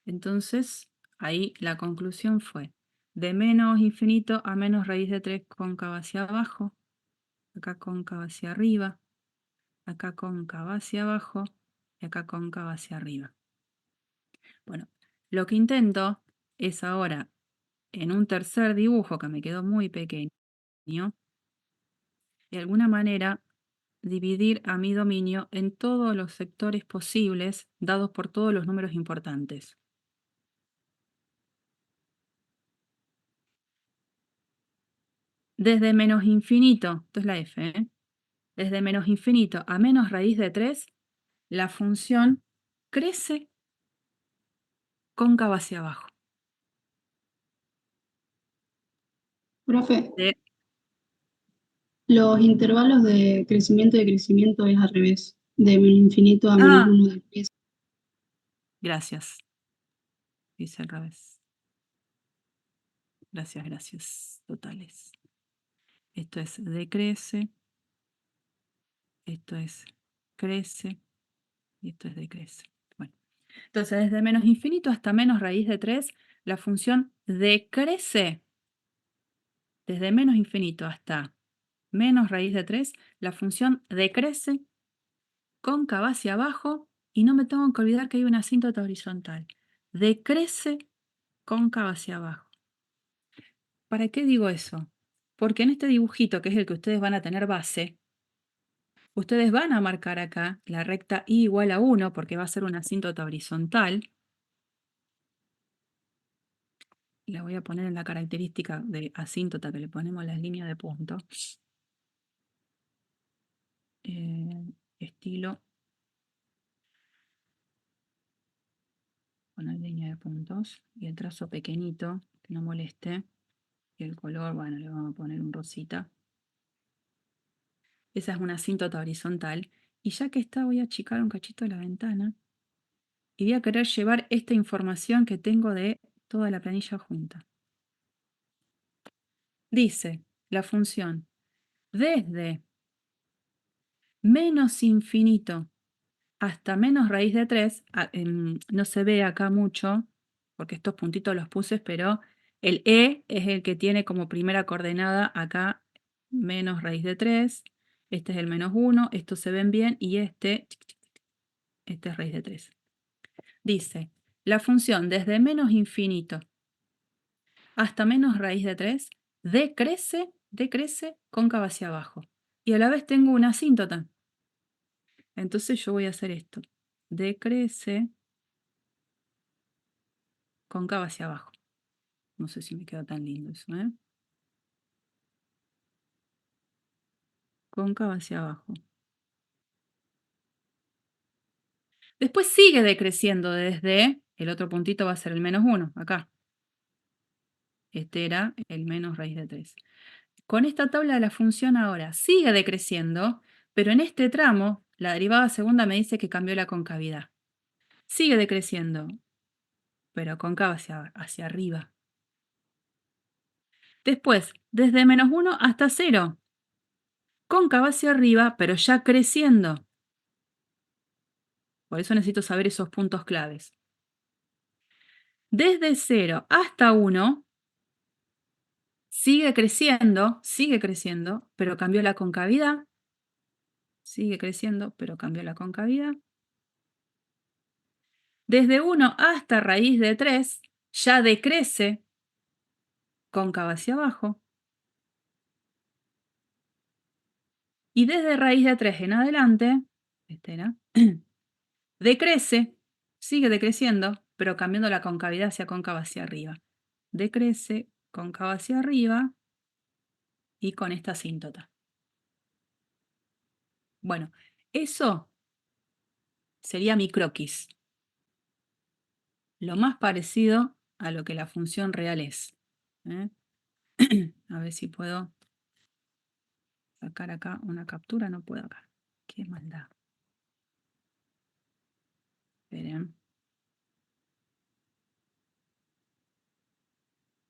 Entonces, ahí la conclusión fue de menos infinito a menos raíz de 3 cóncava hacia abajo, acá cóncava hacia arriba, acá cóncava hacia abajo y acá cóncava hacia arriba. Bueno, lo que intento es ahora, en un tercer dibujo que me quedó muy pequeño, de alguna manera dividir a mi dominio en todos los sectores posibles dados por todos los números importantes. Desde menos infinito, esto es la f, desde menos infinito a menos raíz de 3, la función crece cóncava hacia abajo. Profe, De- los intervalos de crecimiento y decrecimiento es al revés. De menos infinito a menos Ah, 1 decrece. gracias. Dice al revés. Gracias, gracias. Totales. Esto es decrece. Esto es crece. Y esto es decrece. Bueno, entonces desde menos infinito hasta menos raíz de 3, la función decrece. Desde menos infinito hasta menos raíz de 3, la función decrece cóncava hacia abajo y no me tengo que olvidar que hay una asíntota horizontal. Decrece cóncava hacia abajo. ¿Para qué digo eso? Porque en este dibujito, que es el que ustedes van a tener base, ustedes van a marcar acá la recta y igual a 1, porque va a ser una asíntota horizontal. La voy a poner en la característica de asíntota que le ponemos las líneas de punto. Estilo. Poner línea de puntos y el trazo pequeñito, que no moleste. Y el color, bueno, le vamos a poner un rosita. Esa es una asíntota horizontal. Y ya que está, voy a achicar un cachito la ventana. Y voy a querer llevar esta información que tengo de toda la planilla junta. Dice la función desde menos infinito hasta menos raíz de 3, no se ve acá mucho, porque estos puntitos los puse, pero el E es el que tiene como primera coordenada acá menos raíz de 3, este es el menos 1, estos se ven bien, y este es raíz de 3. Dice, la función desde menos infinito hasta menos raíz de 3 decrece cóncava hacia abajo. Y a la vez tengo una asíntota. Entonces yo voy a hacer esto. Decrece cóncava hacia abajo. No sé si me queda tan lindo eso, ¿eh? Cóncava hacia abajo. Después sigue decreciendo desde, el otro puntito va a ser el menos 1, acá. Este era el menos raíz de 3. Con esta tabla de la función ahora sigue decreciendo, pero en este tramo la derivada segunda me dice que cambió la concavidad. Sigue decreciendo, pero cóncava hacia arriba. Después, desde menos 1 hasta 0. Cóncava hacia arriba, pero ya creciendo. Por eso necesito saber esos puntos claves. Desde 0 hasta 1, sigue creciendo, pero cambió la concavidad. Sigue creciendo, pero cambió la concavidad. Desde 1 hasta raíz de 3, ya decrece, cóncava hacia abajo. Y desde raíz de 3 en adelante, decrece, sigue decreciendo, pero cambiando la concavidad hacia cóncava hacia arriba. Decrece, cóncava hacia arriba. y con esta asíntota. Bueno, eso sería mi croquis. Lo más parecido a lo que la función real es. ¿Eh? A ver si puedo sacar acá una captura. No puedo acá. Qué maldad. Esperen.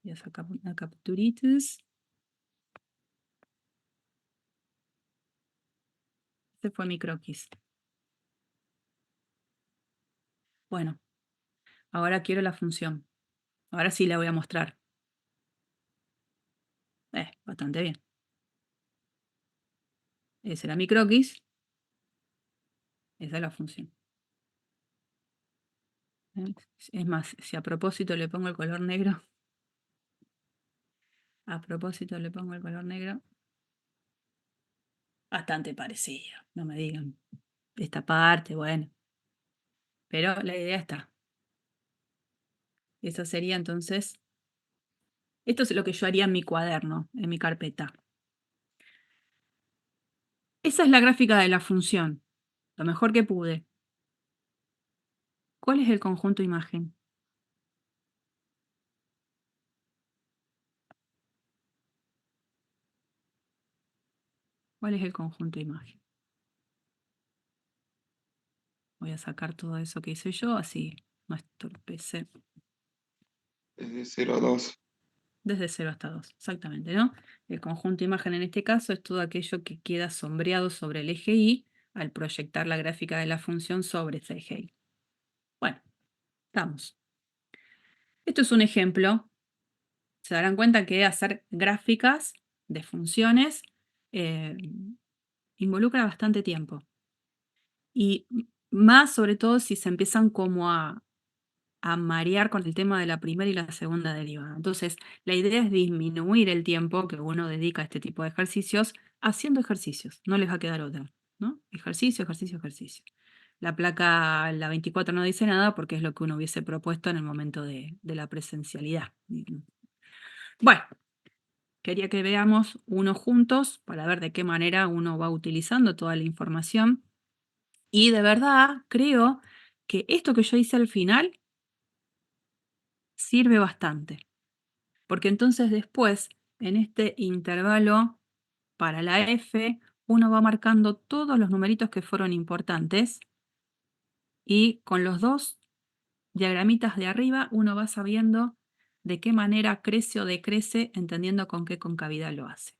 Voy a sacar una capturitis. Este fue mi croquis. Bueno, ahora quiero la función. Ahora sí la voy a mostrar. Bastante bien. Ese era mi croquis. Esa es la función. Es más, si a propósito le pongo el color negro. A propósito le pongo el color negro. Bastante parecido. No me digan. Esta parte, bueno. Pero la idea está. Esa sería entonces. Esto es lo que yo haría en mi cuaderno, en mi carpeta. Esa es la gráfica de la función. Lo mejor que pude. ¿Cuál es el conjunto imagen? ¿Cuál es el conjunto imagen? Voy a sacar todo eso que hice yo, así no estorpece. Desde 0 a 2. Desde 0 hasta 2, exactamente, ¿no? El conjunto imagen en este caso es todo aquello que queda sombreado sobre el eje Y al proyectar la gráfica de la función sobre ese eje Y. Bueno, estamos. Esto es un ejemplo. Se darán cuenta que hacer gráficas de funciones involucra bastante tiempo. Y más sobre todo si se empiezan como a marear con el tema de la primera y la segunda derivada. Entonces, la idea es disminuir el tiempo que uno dedica a este tipo de ejercicios haciendo ejercicios. No les va a quedar otra, ¿no? Ejercicio, ejercicio, ejercicio. La placa, la 24 no dice nada porque es lo que uno hubiese propuesto en el momento de la presencialidad. Bueno, quería que veamos uno juntos para ver de qué manera uno va utilizando toda la información. Y de verdad creo que esto que yo hice al final sirve bastante. Porque entonces después, en este intervalo para la F, uno va marcando todos los numeritos que fueron importantes y con los dos diagramitas de arriba uno va sabiendo de qué manera crece o decrece, entendiendo con qué concavidad lo hace.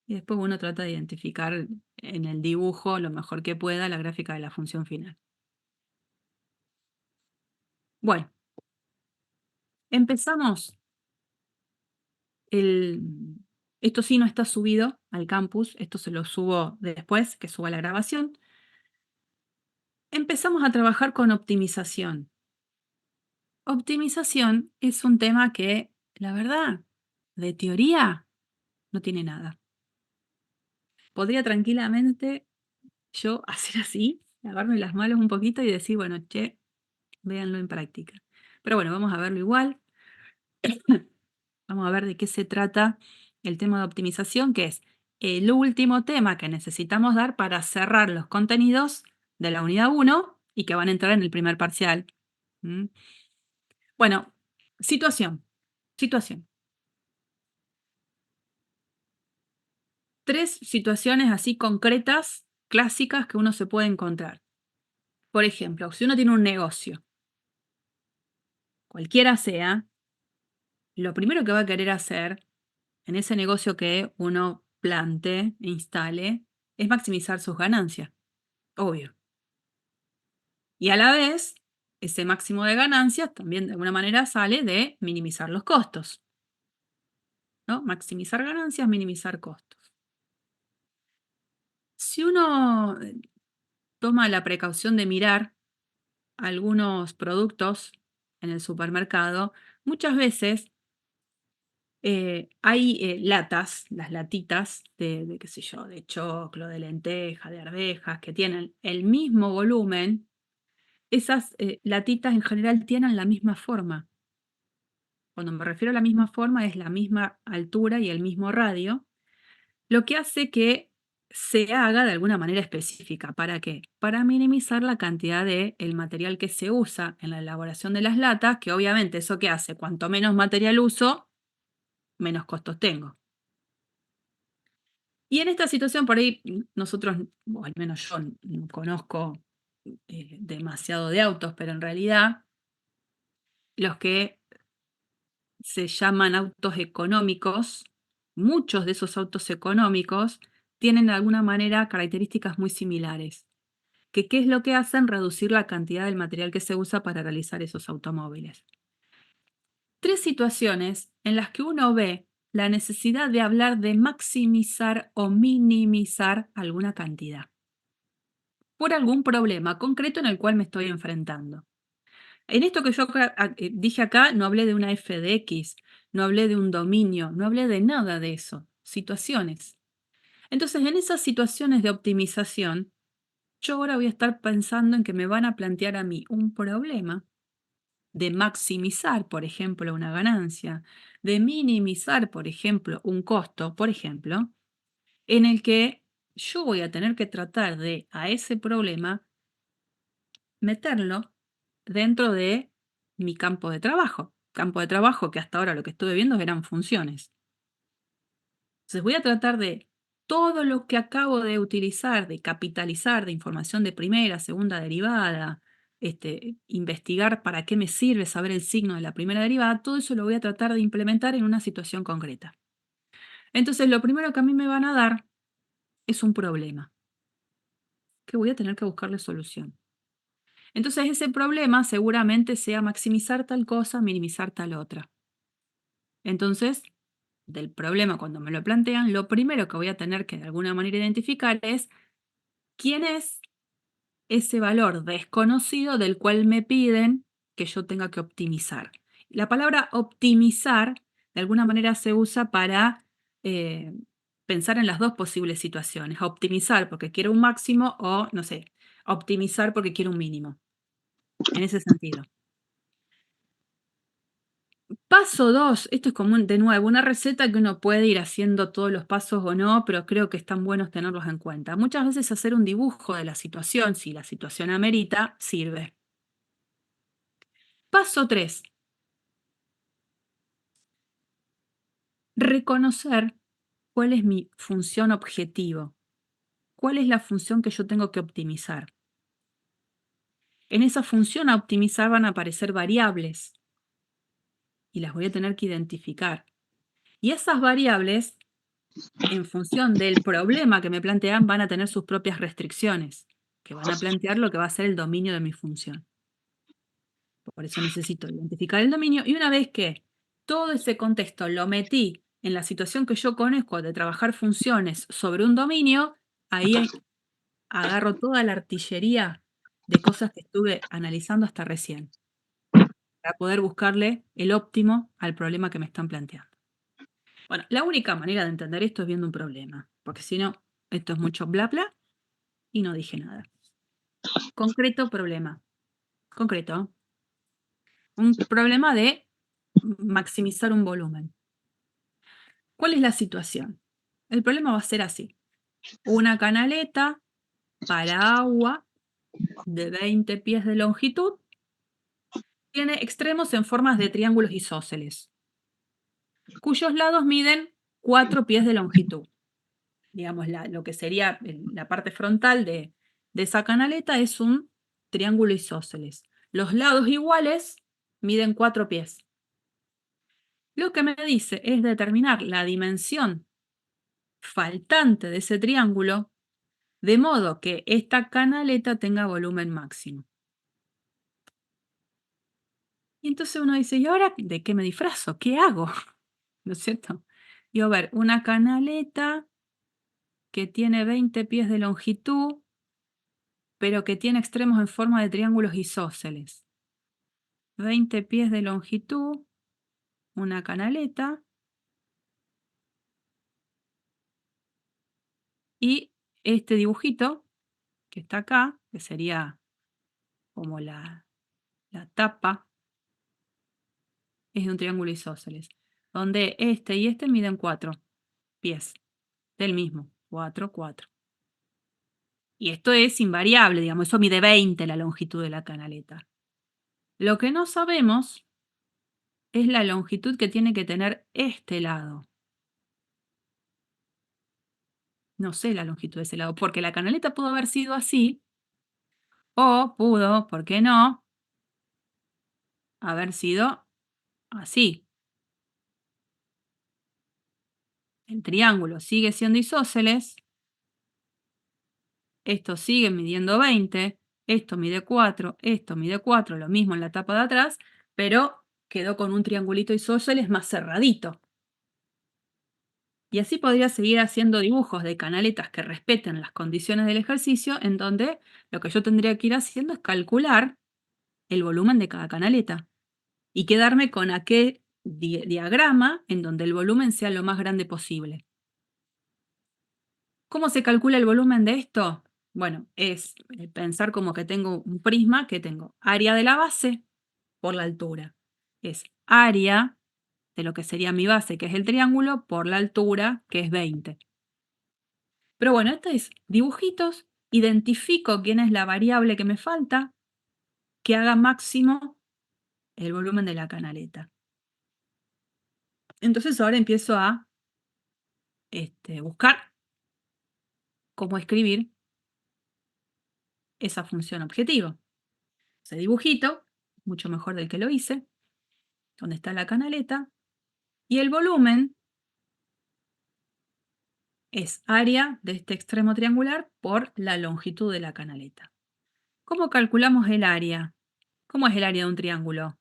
Y después uno trata de identificar en el dibujo lo mejor que pueda la gráfica de la función final. Bueno, empezamos. Esto sí no está subido al campus, esto se lo subo después, que suba la grabación. Empezamos a trabajar con optimización. Optimización es un tema que, la verdad, de teoría, no tiene nada. Podría tranquilamente yo hacer así, lavarme las manos un poquito y decir, bueno, che, véanlo en práctica. Pero bueno, vamos a verlo igual. Vamos a ver de qué se trata el tema de optimización, que es el último tema que necesitamos dar para cerrar los contenidos de la unidad 1 y que van a entrar en el primer parcial. ¿Mm? Bueno, situación. 3 situaciones así concretas, clásicas, que uno se puede encontrar. Por ejemplo, si uno tiene un negocio, cualquiera sea, lo primero que va a querer hacer en ese negocio que uno plante e instale es maximizar sus ganancias, obvio. Y a la vez, ese máximo de ganancias también de alguna manera sale de minimizar los costos, ¿no? Maximizar ganancias, minimizar costos. Si uno toma la precaución de mirar algunos productos en el supermercado, muchas veces hay latas, las latitas de qué sé yo, de choclo, de lenteja, de arvejas, que tienen el mismo volumen. Esas latitas en general tienen la misma forma. Cuando me refiero a la misma forma, es la misma altura y el mismo radio, lo que hace que se haga de alguna manera específica. ¿Para qué? Para minimizar la cantidad de el material que se usa en la elaboración de las latas, que obviamente eso que hace, cuanto menos material uso, menos costos tengo. Y en esta situación, por ahí, nosotros, o al menos yo, no conozco demasiado de autos, pero en realidad los que se llaman autos económicos, muchos de esos autos económicos tienen de alguna manera características muy similares. ¿Qué es lo que hacen? Reducir la cantidad del material que se usa para realizar esos automóviles. Tres situaciones en las que uno ve la necesidad de hablar de maximizar o minimizar alguna cantidad por algún problema concreto en el cual me estoy enfrentando. En esto que yo dije acá, no hablé de una f de x, no hablé de un dominio, no hablé de nada de eso, situaciones. Entonces, en esas situaciones de optimización, yo ahora voy a estar pensando en que me van a plantear a mí un problema de maximizar, por ejemplo, una ganancia, de minimizar, por ejemplo, un costo, por ejemplo, en el que yo voy a tener que tratar de a ese problema meterlo dentro de mi campo de trabajo. Campo de trabajo que hasta ahora lo que estuve viendo eran funciones. Entonces voy a tratar de todo lo que acabo de utilizar, de capitalizar, de información de primera, segunda derivada, investigar para qué me sirve saber el signo de la primera derivada, todo eso lo voy a tratar de implementar en una situación concreta. Entonces lo primero que a mí me van a dar es un problema que voy a tener que buscarle solución. Entonces ese problema seguramente sea maximizar tal cosa, minimizar tal otra. Entonces, del problema cuando me lo plantean, lo primero que voy a tener que de alguna manera identificar es quién es ese valor desconocido del cual me piden que yo tenga que optimizar. La palabra optimizar de alguna manera se usa para pensar en las dos posibles situaciones. Optimizar porque quiero un máximo o, no sé, optimizar porque quiero un mínimo. En ese sentido. Paso 2, esto es como de nuevo una receta que uno puede ir haciendo todos los pasos o no, pero creo que están buenos tenerlos en cuenta. Muchas veces hacer un dibujo de la situación, si la situación amerita, sirve. Paso 3, reconocer cuál es mi función objetivo, cuál es la función que yo tengo que optimizar. En esa función a optimizar van a aparecer variables y las voy a tener que identificar. Y esas variables, en función del problema que me plantean, van a tener sus propias restricciones, que van a plantear lo que va a ser el dominio de mi función. Por eso necesito identificar el dominio y una vez que todo ese contexto lo metí en la situación que yo conozco de trabajar funciones sobre un dominio, ahí agarro toda la artillería de cosas que estuve analizando hasta recién, para poder buscarle el óptimo al problema que me están planteando. Bueno, la única manera de entender esto es viendo un problema, porque si no, esto es mucho bla bla y no dije nada. Concreto problema. Concreto. Un problema de maximizar un volumen. ¿Cuál es la situación? El problema va a ser así. Una canaleta para agua de 20 pies de longitud tiene extremos en formas de triángulos isósceles, cuyos lados miden 4 pies de longitud. Digamos, lo que sería la parte frontal de esa canaleta es un triángulo isósceles. Los lados iguales miden 4 pies. Lo que me dice es determinar la dimensión faltante de ese triángulo, de modo que esta canaleta tenga volumen máximo. Y entonces uno dice, ¿y ahora de qué me disfrazo? ¿Qué hago? ¿No es cierto? Y a ver, una canaleta que tiene 20 pies de longitud, pero que tiene extremos en forma de triángulos isósceles. 20 pies de longitud, una canaleta, y este dibujito que está acá, que sería como la tapa, es de un triángulo isósceles, donde este y este miden 4 pies. del mismo, 4, 4. Y esto es invariable, digamos, eso mide 20 la longitud de la canaleta. Lo que no sabemos es la longitud que tiene que tener este lado. No sé la longitud de ese lado, porque la canaleta pudo haber sido así, o pudo, ¿por qué no?, haber sido así. El triángulo sigue siendo isósceles, esto sigue midiendo 20, esto mide 4, esto mide 4, lo mismo en la tapa de atrás, pero quedó con un triangulito isósceles más cerradito. Y así podría seguir haciendo dibujos de canaletas que respeten las condiciones del ejercicio, en donde lo que yo tendría que ir haciendo es calcular el volumen de cada canaleta y quedarme con aquel diagrama en donde el volumen sea lo más grande posible. ¿Cómo se calcula el volumen de esto? Bueno, es pensar como que tengo un prisma, que tengo área de la base por la altura. Es área de lo que sería mi base, que es el triángulo, por la altura, que es 20. Pero bueno, estos es dibujitos, identifico quién es la variable que me falta, que haga máximo el volumen de la canaleta. Entonces ahora empiezo a buscar cómo escribir esa función objetivo. Ese dibujito, mucho mejor del que lo hice, donde está la canaleta, y el volumen es área de este extremo triangular por la longitud de la canaleta. ¿Cómo calculamos el área? ¿Cómo es el área de un triángulo?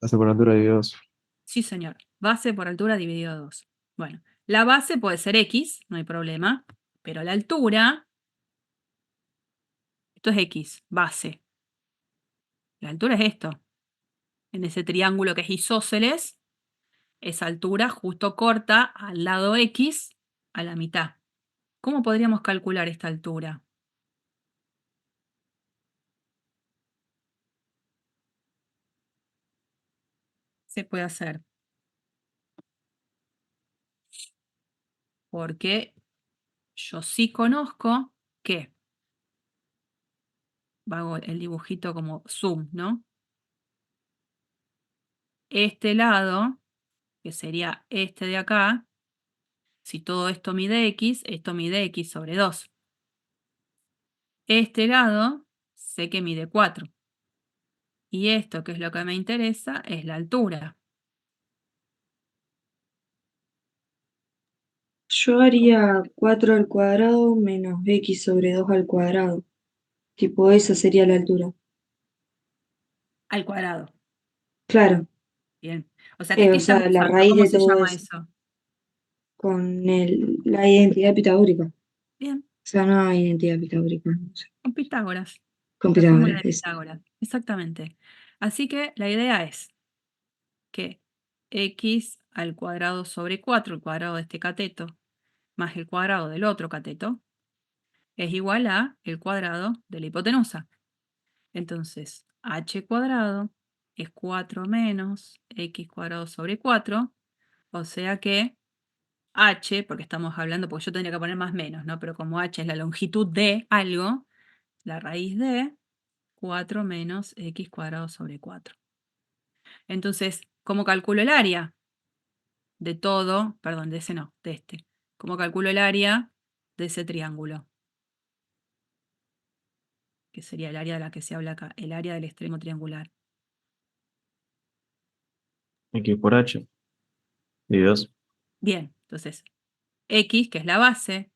Base por altura dividido 2. Sí, señor. Base por altura dividido 2. Bueno, la base puede ser X, no hay problema, pero la altura, esto es X, base. La altura es esto. En ese triángulo que es isósceles, esa altura justo corta al lado X a la mitad. ¿Cómo podríamos calcular esta altura? Se puede hacer. Porque yo sí conozco que, hago el dibujito como zoom, ¿no? Este lado, que sería este de acá, si todo esto mide X, esto mide X sobre 2. Este lado sé que mide 4. Y esto, que es lo que me interesa, es la altura. Yo haría 4 al cuadrado menos x sobre 2 al cuadrado. Tipo, esa sería la altura. Al cuadrado. Claro, Bien. O sea, ¿qué o estamos sea, la usando? raíz ¿Cómo de se todo llama eso, eso? con la identidad pitagórica. O Bien, sea, no identidad pitagórica, no sé, con Pitágoras. con La fórmula Pitágoras, de eso. Pitágoras. Exactamente. Así que la idea es que x al cuadrado sobre 4, el cuadrado de este cateto, más el cuadrado del otro cateto, es igual a el cuadrado de la hipotenusa. Entonces, h cuadrado es 4 menos x cuadrado sobre 4, o sea que h, porque estamos hablando, porque yo tendría que poner más menos, ¿no? Pero como h es la longitud de algo, la raíz de 4 menos x cuadrado sobre 4. Entonces, ¿cómo calculo el área de todo? Perdón, de ese no, de este. ¿Cómo calculo el área de ese triángulo? Que sería el área de la que se habla acá, el área del extremo triangular. X por H. Dividido 2. Bien, entonces, x, que es la base,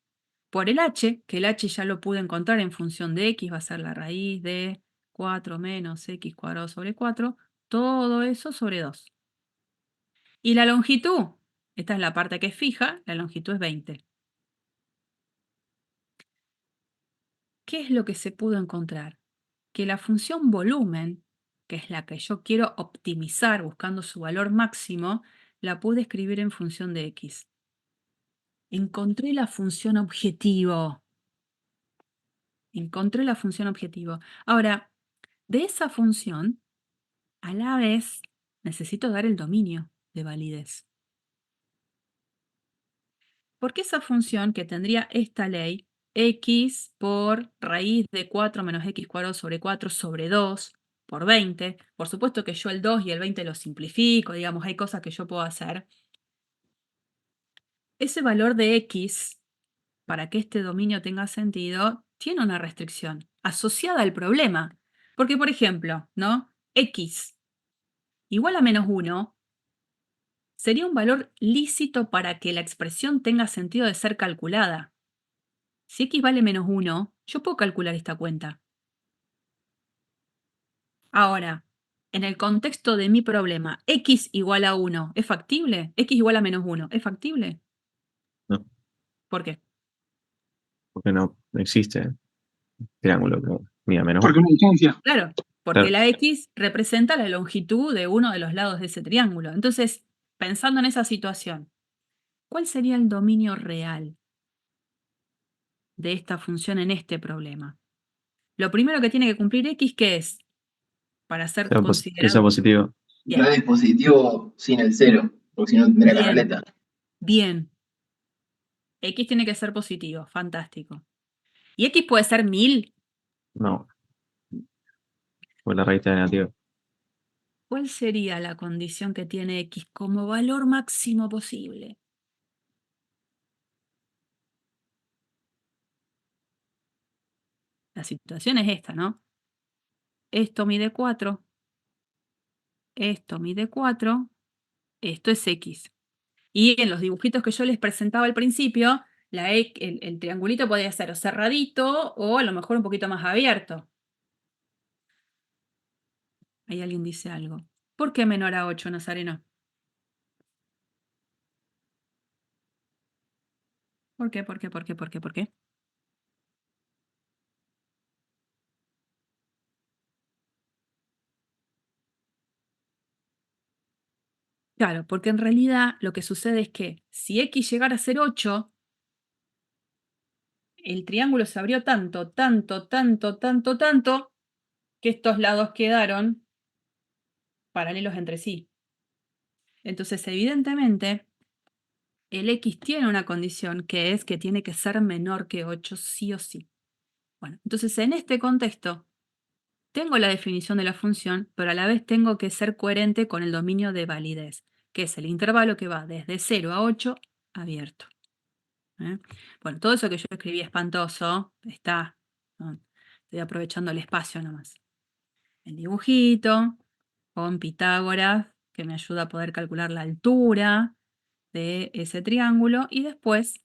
por el h, que el h ya lo pude encontrar en función de x, va a ser la raíz de 4 menos x cuadrado sobre 4, todo eso sobre 2. Y la longitud, esta es la parte que es fija, la longitud es 20. ¿Qué es lo que se pudo encontrar? Que la función volumen, que es la que yo quiero optimizar buscando su valor máximo, la pude escribir en función de x. Encontré la función objetivo. Encontré la función objetivo. Ahora, de esa función, a la vez, necesito dar el dominio de validez. Porque esa función que tendría esta ley, x por raíz de 4 menos x cuadrado sobre 4 sobre 2 por 20, por supuesto que yo el 2 y el 20 lo simplifico, digamos, hay cosas que yo puedo hacer. Ese valor de x, para que este dominio tenga sentido, tiene una restricción asociada al problema. Porque, por ejemplo, ¿no? X igual a menos 1 sería un valor lícito para que la expresión tenga sentido de ser calculada. Si x vale menos 1, yo puedo calcular esta cuenta. Ahora, en el contexto de mi problema, x igual a 1, ¿es factible? X igual a menos 1, ¿es factible? No. ¿Por qué? Porque no existe triángulo que mida menos Porque 1. una distancia. Claro, porque Claro. la x representa la longitud de uno de los lados de ese triángulo. Entonces, pensando en esa situación, ¿cuál sería el dominio real de esta función en este problema? Lo primero que tiene que cumplir x, ¿qué es? Para ser Que sea considerado. positivo. Bien, No es positivo sin el cero, porque si no tendría la bien, ruleta. bien. X tiene que ser positivo, fantástico. ¿Y x puede ser 1000? No, porque la raíz está negativa. ¿Cuál sería la condición que tiene x como valor máximo posible? La situación es esta, ¿no? Esto mide 4, esto mide 4, esto es x. Y en los dibujitos que yo les presentaba al principio, el triangulito podría ser o cerradito o a lo mejor un poquito más abierto. Ahí alguien dice algo. ¿Por qué menor a 8, Nazareno? ¿Por qué? ¿Por qué? ¿Por qué? ¿Por qué? ¿Por qué? Claro, porque en realidad lo que sucede es que si x llegara a ser 8, el triángulo se abrió tanto, tanto, tanto, tanto, tanto, que estos lados quedaron paralelos entre sí. Entonces, evidentemente, el x tiene una condición que es que tiene que ser menor que 8 sí o sí. Bueno, entonces en este contexto, tengo la definición de la función, pero a la vez tengo que ser coherente con el dominio de validez, que es el intervalo que va desde 0 a 8 abierto. ¿Eh? Bueno, todo eso que yo escribí espantoso está, ¿no? Estoy aprovechando el espacio nomás. El dibujito con Pitágoras, que me ayuda a poder calcular la altura de ese triángulo, y después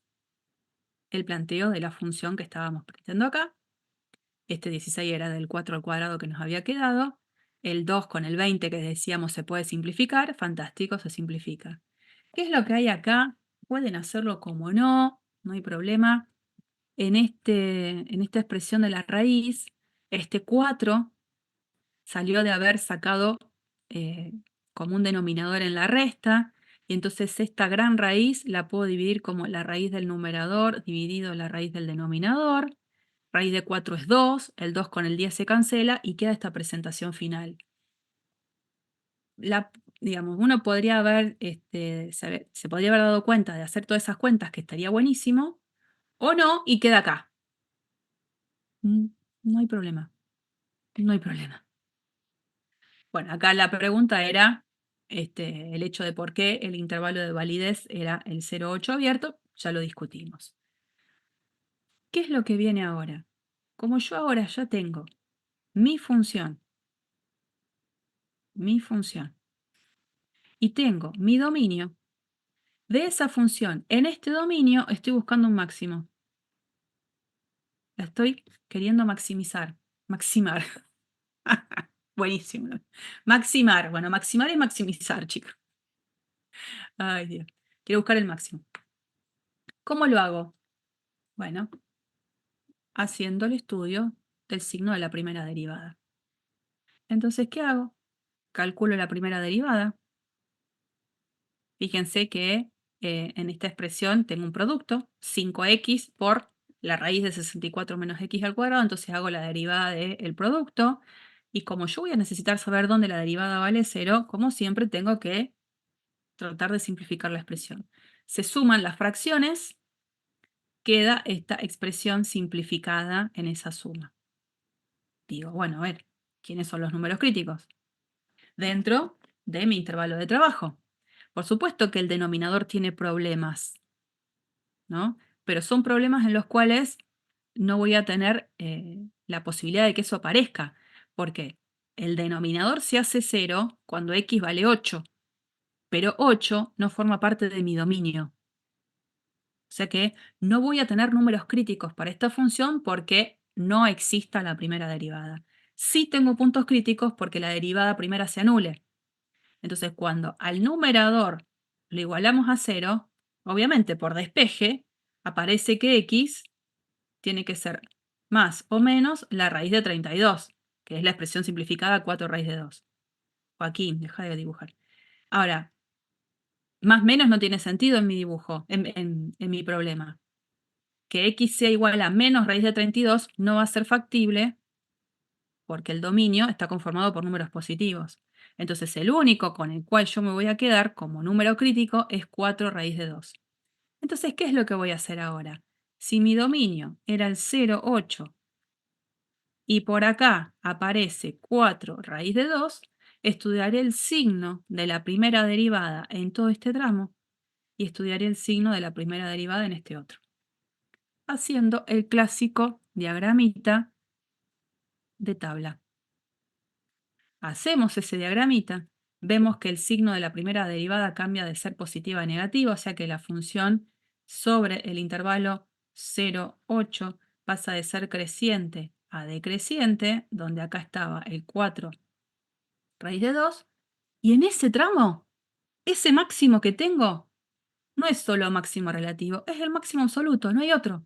el planteo de la función que estábamos planteando acá. Este 16 era del 4 al cuadrado que nos había quedado. El 2 con el 20 que decíamos se puede simplificar. Fantástico, se simplifica. ¿Qué es lo que hay acá? Pueden hacerlo como no hay problema. En esta expresión de la raíz, este 4 salió de haber sacado como un denominador en la resta, y entonces esta gran raíz la puedo dividir como la raíz del numerador dividido la raíz del denominador. Raíz de 4 es 2, el 2 con el 10 se cancela y queda esta presentación final. Digamos, uno podría haber, se podría haber dado cuenta de hacer todas esas cuentas, que estaría buenísimo, o no, y queda acá. No hay problema. No hay problema. Bueno, acá la pregunta era el hecho de por qué el intervalo de validez era el 0,8 abierto, ya lo discutimos. ¿Qué es lo que viene ahora? Como yo ahora ya tengo mi función, y tengo mi dominio, de esa función en este dominio estoy buscando un máximo. La estoy queriendo maximizar. Maximar. Buenísimo. Maximar. Bueno, maximar es maximizar, chicos. Ay, Dios. Quiero buscar el máximo. ¿Cómo lo hago? Bueno, haciendo el estudio del signo de la primera derivada. Entonces, ¿qué hago? Calculo la primera derivada. Fíjense que en esta expresión tengo un producto, 5x por la raíz de 64 menos x al cuadrado, entonces hago la derivada del producto. Y como yo voy a necesitar saber dónde la derivada vale 0, como siempre tengo que tratar de simplificar la expresión. Se suman las fracciones queda esta expresión simplificada en esa suma. Digo, bueno, a ver, ¿quiénes son los números críticos? Dentro de mi intervalo de trabajo. Por supuesto que el denominador tiene problemas, ¿no? Pero son problemas en los cuales no voy a tener la posibilidad de que eso aparezca, porque el denominador se hace 0 cuando x vale 8, pero 8 no forma parte de mi dominio. O sea que no voy a tener números críticos para esta función porque no exista la primera derivada. Sí tengo puntos críticos porque la derivada primera se anule. Entonces, cuando al numerador lo igualamos a 0, obviamente por despeje, aparece que x tiene que ser más o menos la raíz de 32, que es la expresión simplificada 4 raíz de 2. Joaquín, deja de dibujar. Ahora, más o menos no tiene sentido en mi dibujo, en mi problema. Que x sea igual a menos raíz de 32 no va a ser factible porque el dominio está conformado por números positivos. Entonces, el único con el cual yo me voy a quedar como número crítico es 4 raíz de 2. Entonces, ¿qué es lo que voy a hacer ahora? Si mi dominio era el 0, 8 y por acá aparece 4 raíz de 2, estudiaré el signo de la primera derivada en todo este tramo y estudiaré el signo de la primera derivada en este otro, haciendo el clásico diagramita de tabla. Hacemos ese diagramita, vemos que el signo de la primera derivada cambia de ser positiva a negativa, o sea que la función sobre el intervalo 0, 8 pasa de ser creciente a decreciente, donde acá estaba el 4 raíz de 2, y en ese tramo, ese máximo que tengo, no es solo máximo relativo, es el máximo absoluto, no hay otro.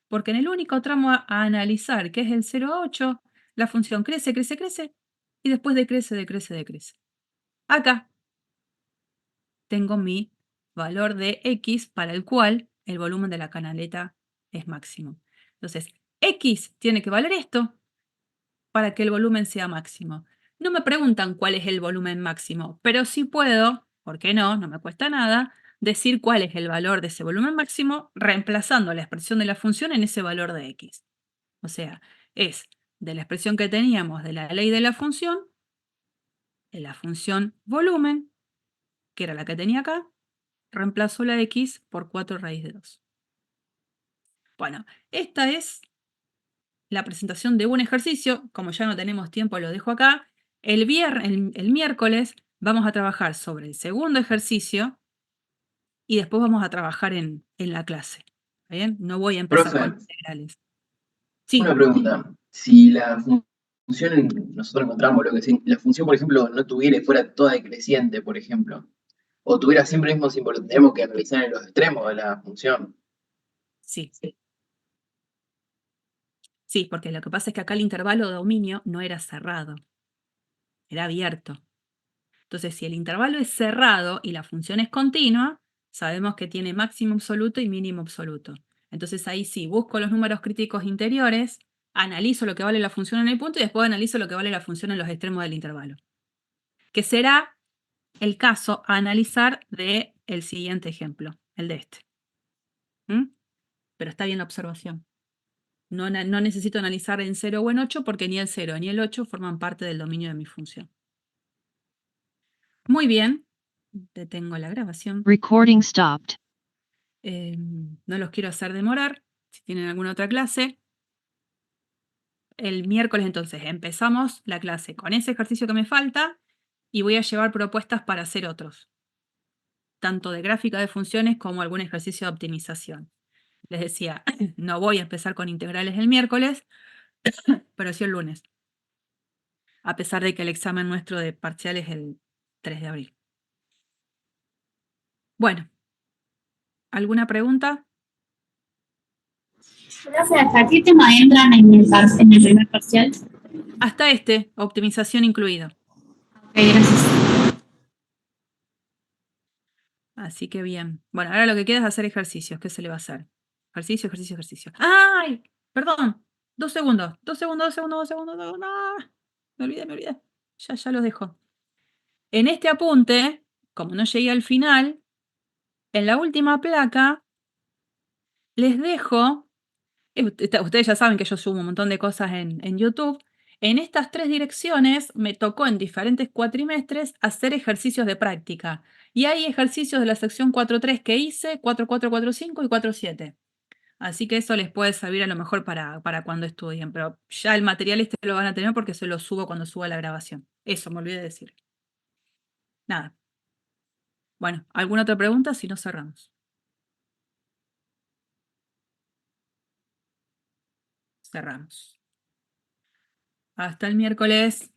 Porque en el único tramo a analizar, que es el 0 a 8, la función crece, crece, crece, y después decrece, decrece, decrece. Acá tengo mi valor de x para el cual el volumen de la canaleta es máximo. Entonces, x tiene que valer esto para que el volumen sea máximo. No me preguntan cuál es el volumen máximo, pero sí puedo, ¿por qué no? No me cuesta nada, decir cuál es el valor de ese volumen máximo reemplazando la expresión de la función en ese valor de x. O sea, es de la expresión que teníamos de la ley de la función volumen, que era la que tenía acá, reemplazo la x por 4 raíz de 2. Bueno, esta es la presentación de un ejercicio. Como ya no tenemos tiempo, lo dejo acá. El miércoles vamos a trabajar sobre el segundo ejercicio y después vamos a trabajar en la clase. ¿Está bien? No voy a empezar Profe, con integrales. Sí, una pregunta. Si la función, nosotros encontramos lo que si la función, por ejemplo, no tuviera y fuera toda decreciente, por ejemplo, o tuviera siempre el mismo símbolo, tendríamos que realizar en los extremos de la función. sí. Sí, porque lo que pasa es que acá el intervalo de dominio no era cerrado, era abierto. Entonces, si el intervalo es cerrado y la función es continua, sabemos que tiene máximo absoluto y mínimo absoluto. Entonces ahí sí, busco los números críticos interiores, analizo lo que vale la función en el punto y después analizo lo que vale la función en los extremos del intervalo. Que será el caso a analizar del siguiente ejemplo, el de este. Pero está bien la observación. No necesito analizar en 0 o en 8 porque ni el 0 ni el 8 forman parte del dominio de mi función. Muy bien. Detengo la grabación. Recording stopped. No los quiero hacer demorar. Si tienen alguna otra clase. El miércoles entonces empezamos la clase con ese ejercicio que me falta y voy a llevar propuestas para hacer otros. Tanto de gráfica de funciones como algún ejercicio de optimización. Les decía, no voy a empezar con integrales el miércoles, pero sí el lunes. A pesar de que el examen nuestro de parcial es el 3 de abril. Bueno, ¿alguna pregunta? Profe, ¿hasta qué tema entran en el primer parcial? Hasta optimización incluido. Ok, gracias. Así que bien. Bueno, ahora lo que queda es hacer ejercicios. ¿Qué se le va a hacer? Ejercicio, ejercicio, ejercicio. ¡Ay! Perdón. 2 segundos. 2 segundos, 2 segundos, 2 segundos. 2 segundos. ¡Ah! Me olvidé. Ya los dejo. En este apunte, como no llegué al final, en la última placa Les dejo, ustedes ya saben que yo subo un montón de cosas en YouTube. En estas 3 direcciones me tocó en diferentes cuatrimestres hacer ejercicios de práctica. Y hay ejercicios de la sección 4.3 que hice, 4.4, 4.5 y 4.7. Así que eso les puede servir a lo mejor para cuando estudien, pero ya el material este lo van a tener porque se lo subo cuando suba la grabación. Eso me olvidé de decir. Nada. Bueno, ¿alguna otra pregunta? Si no, cerramos. Cerramos. Hasta el miércoles.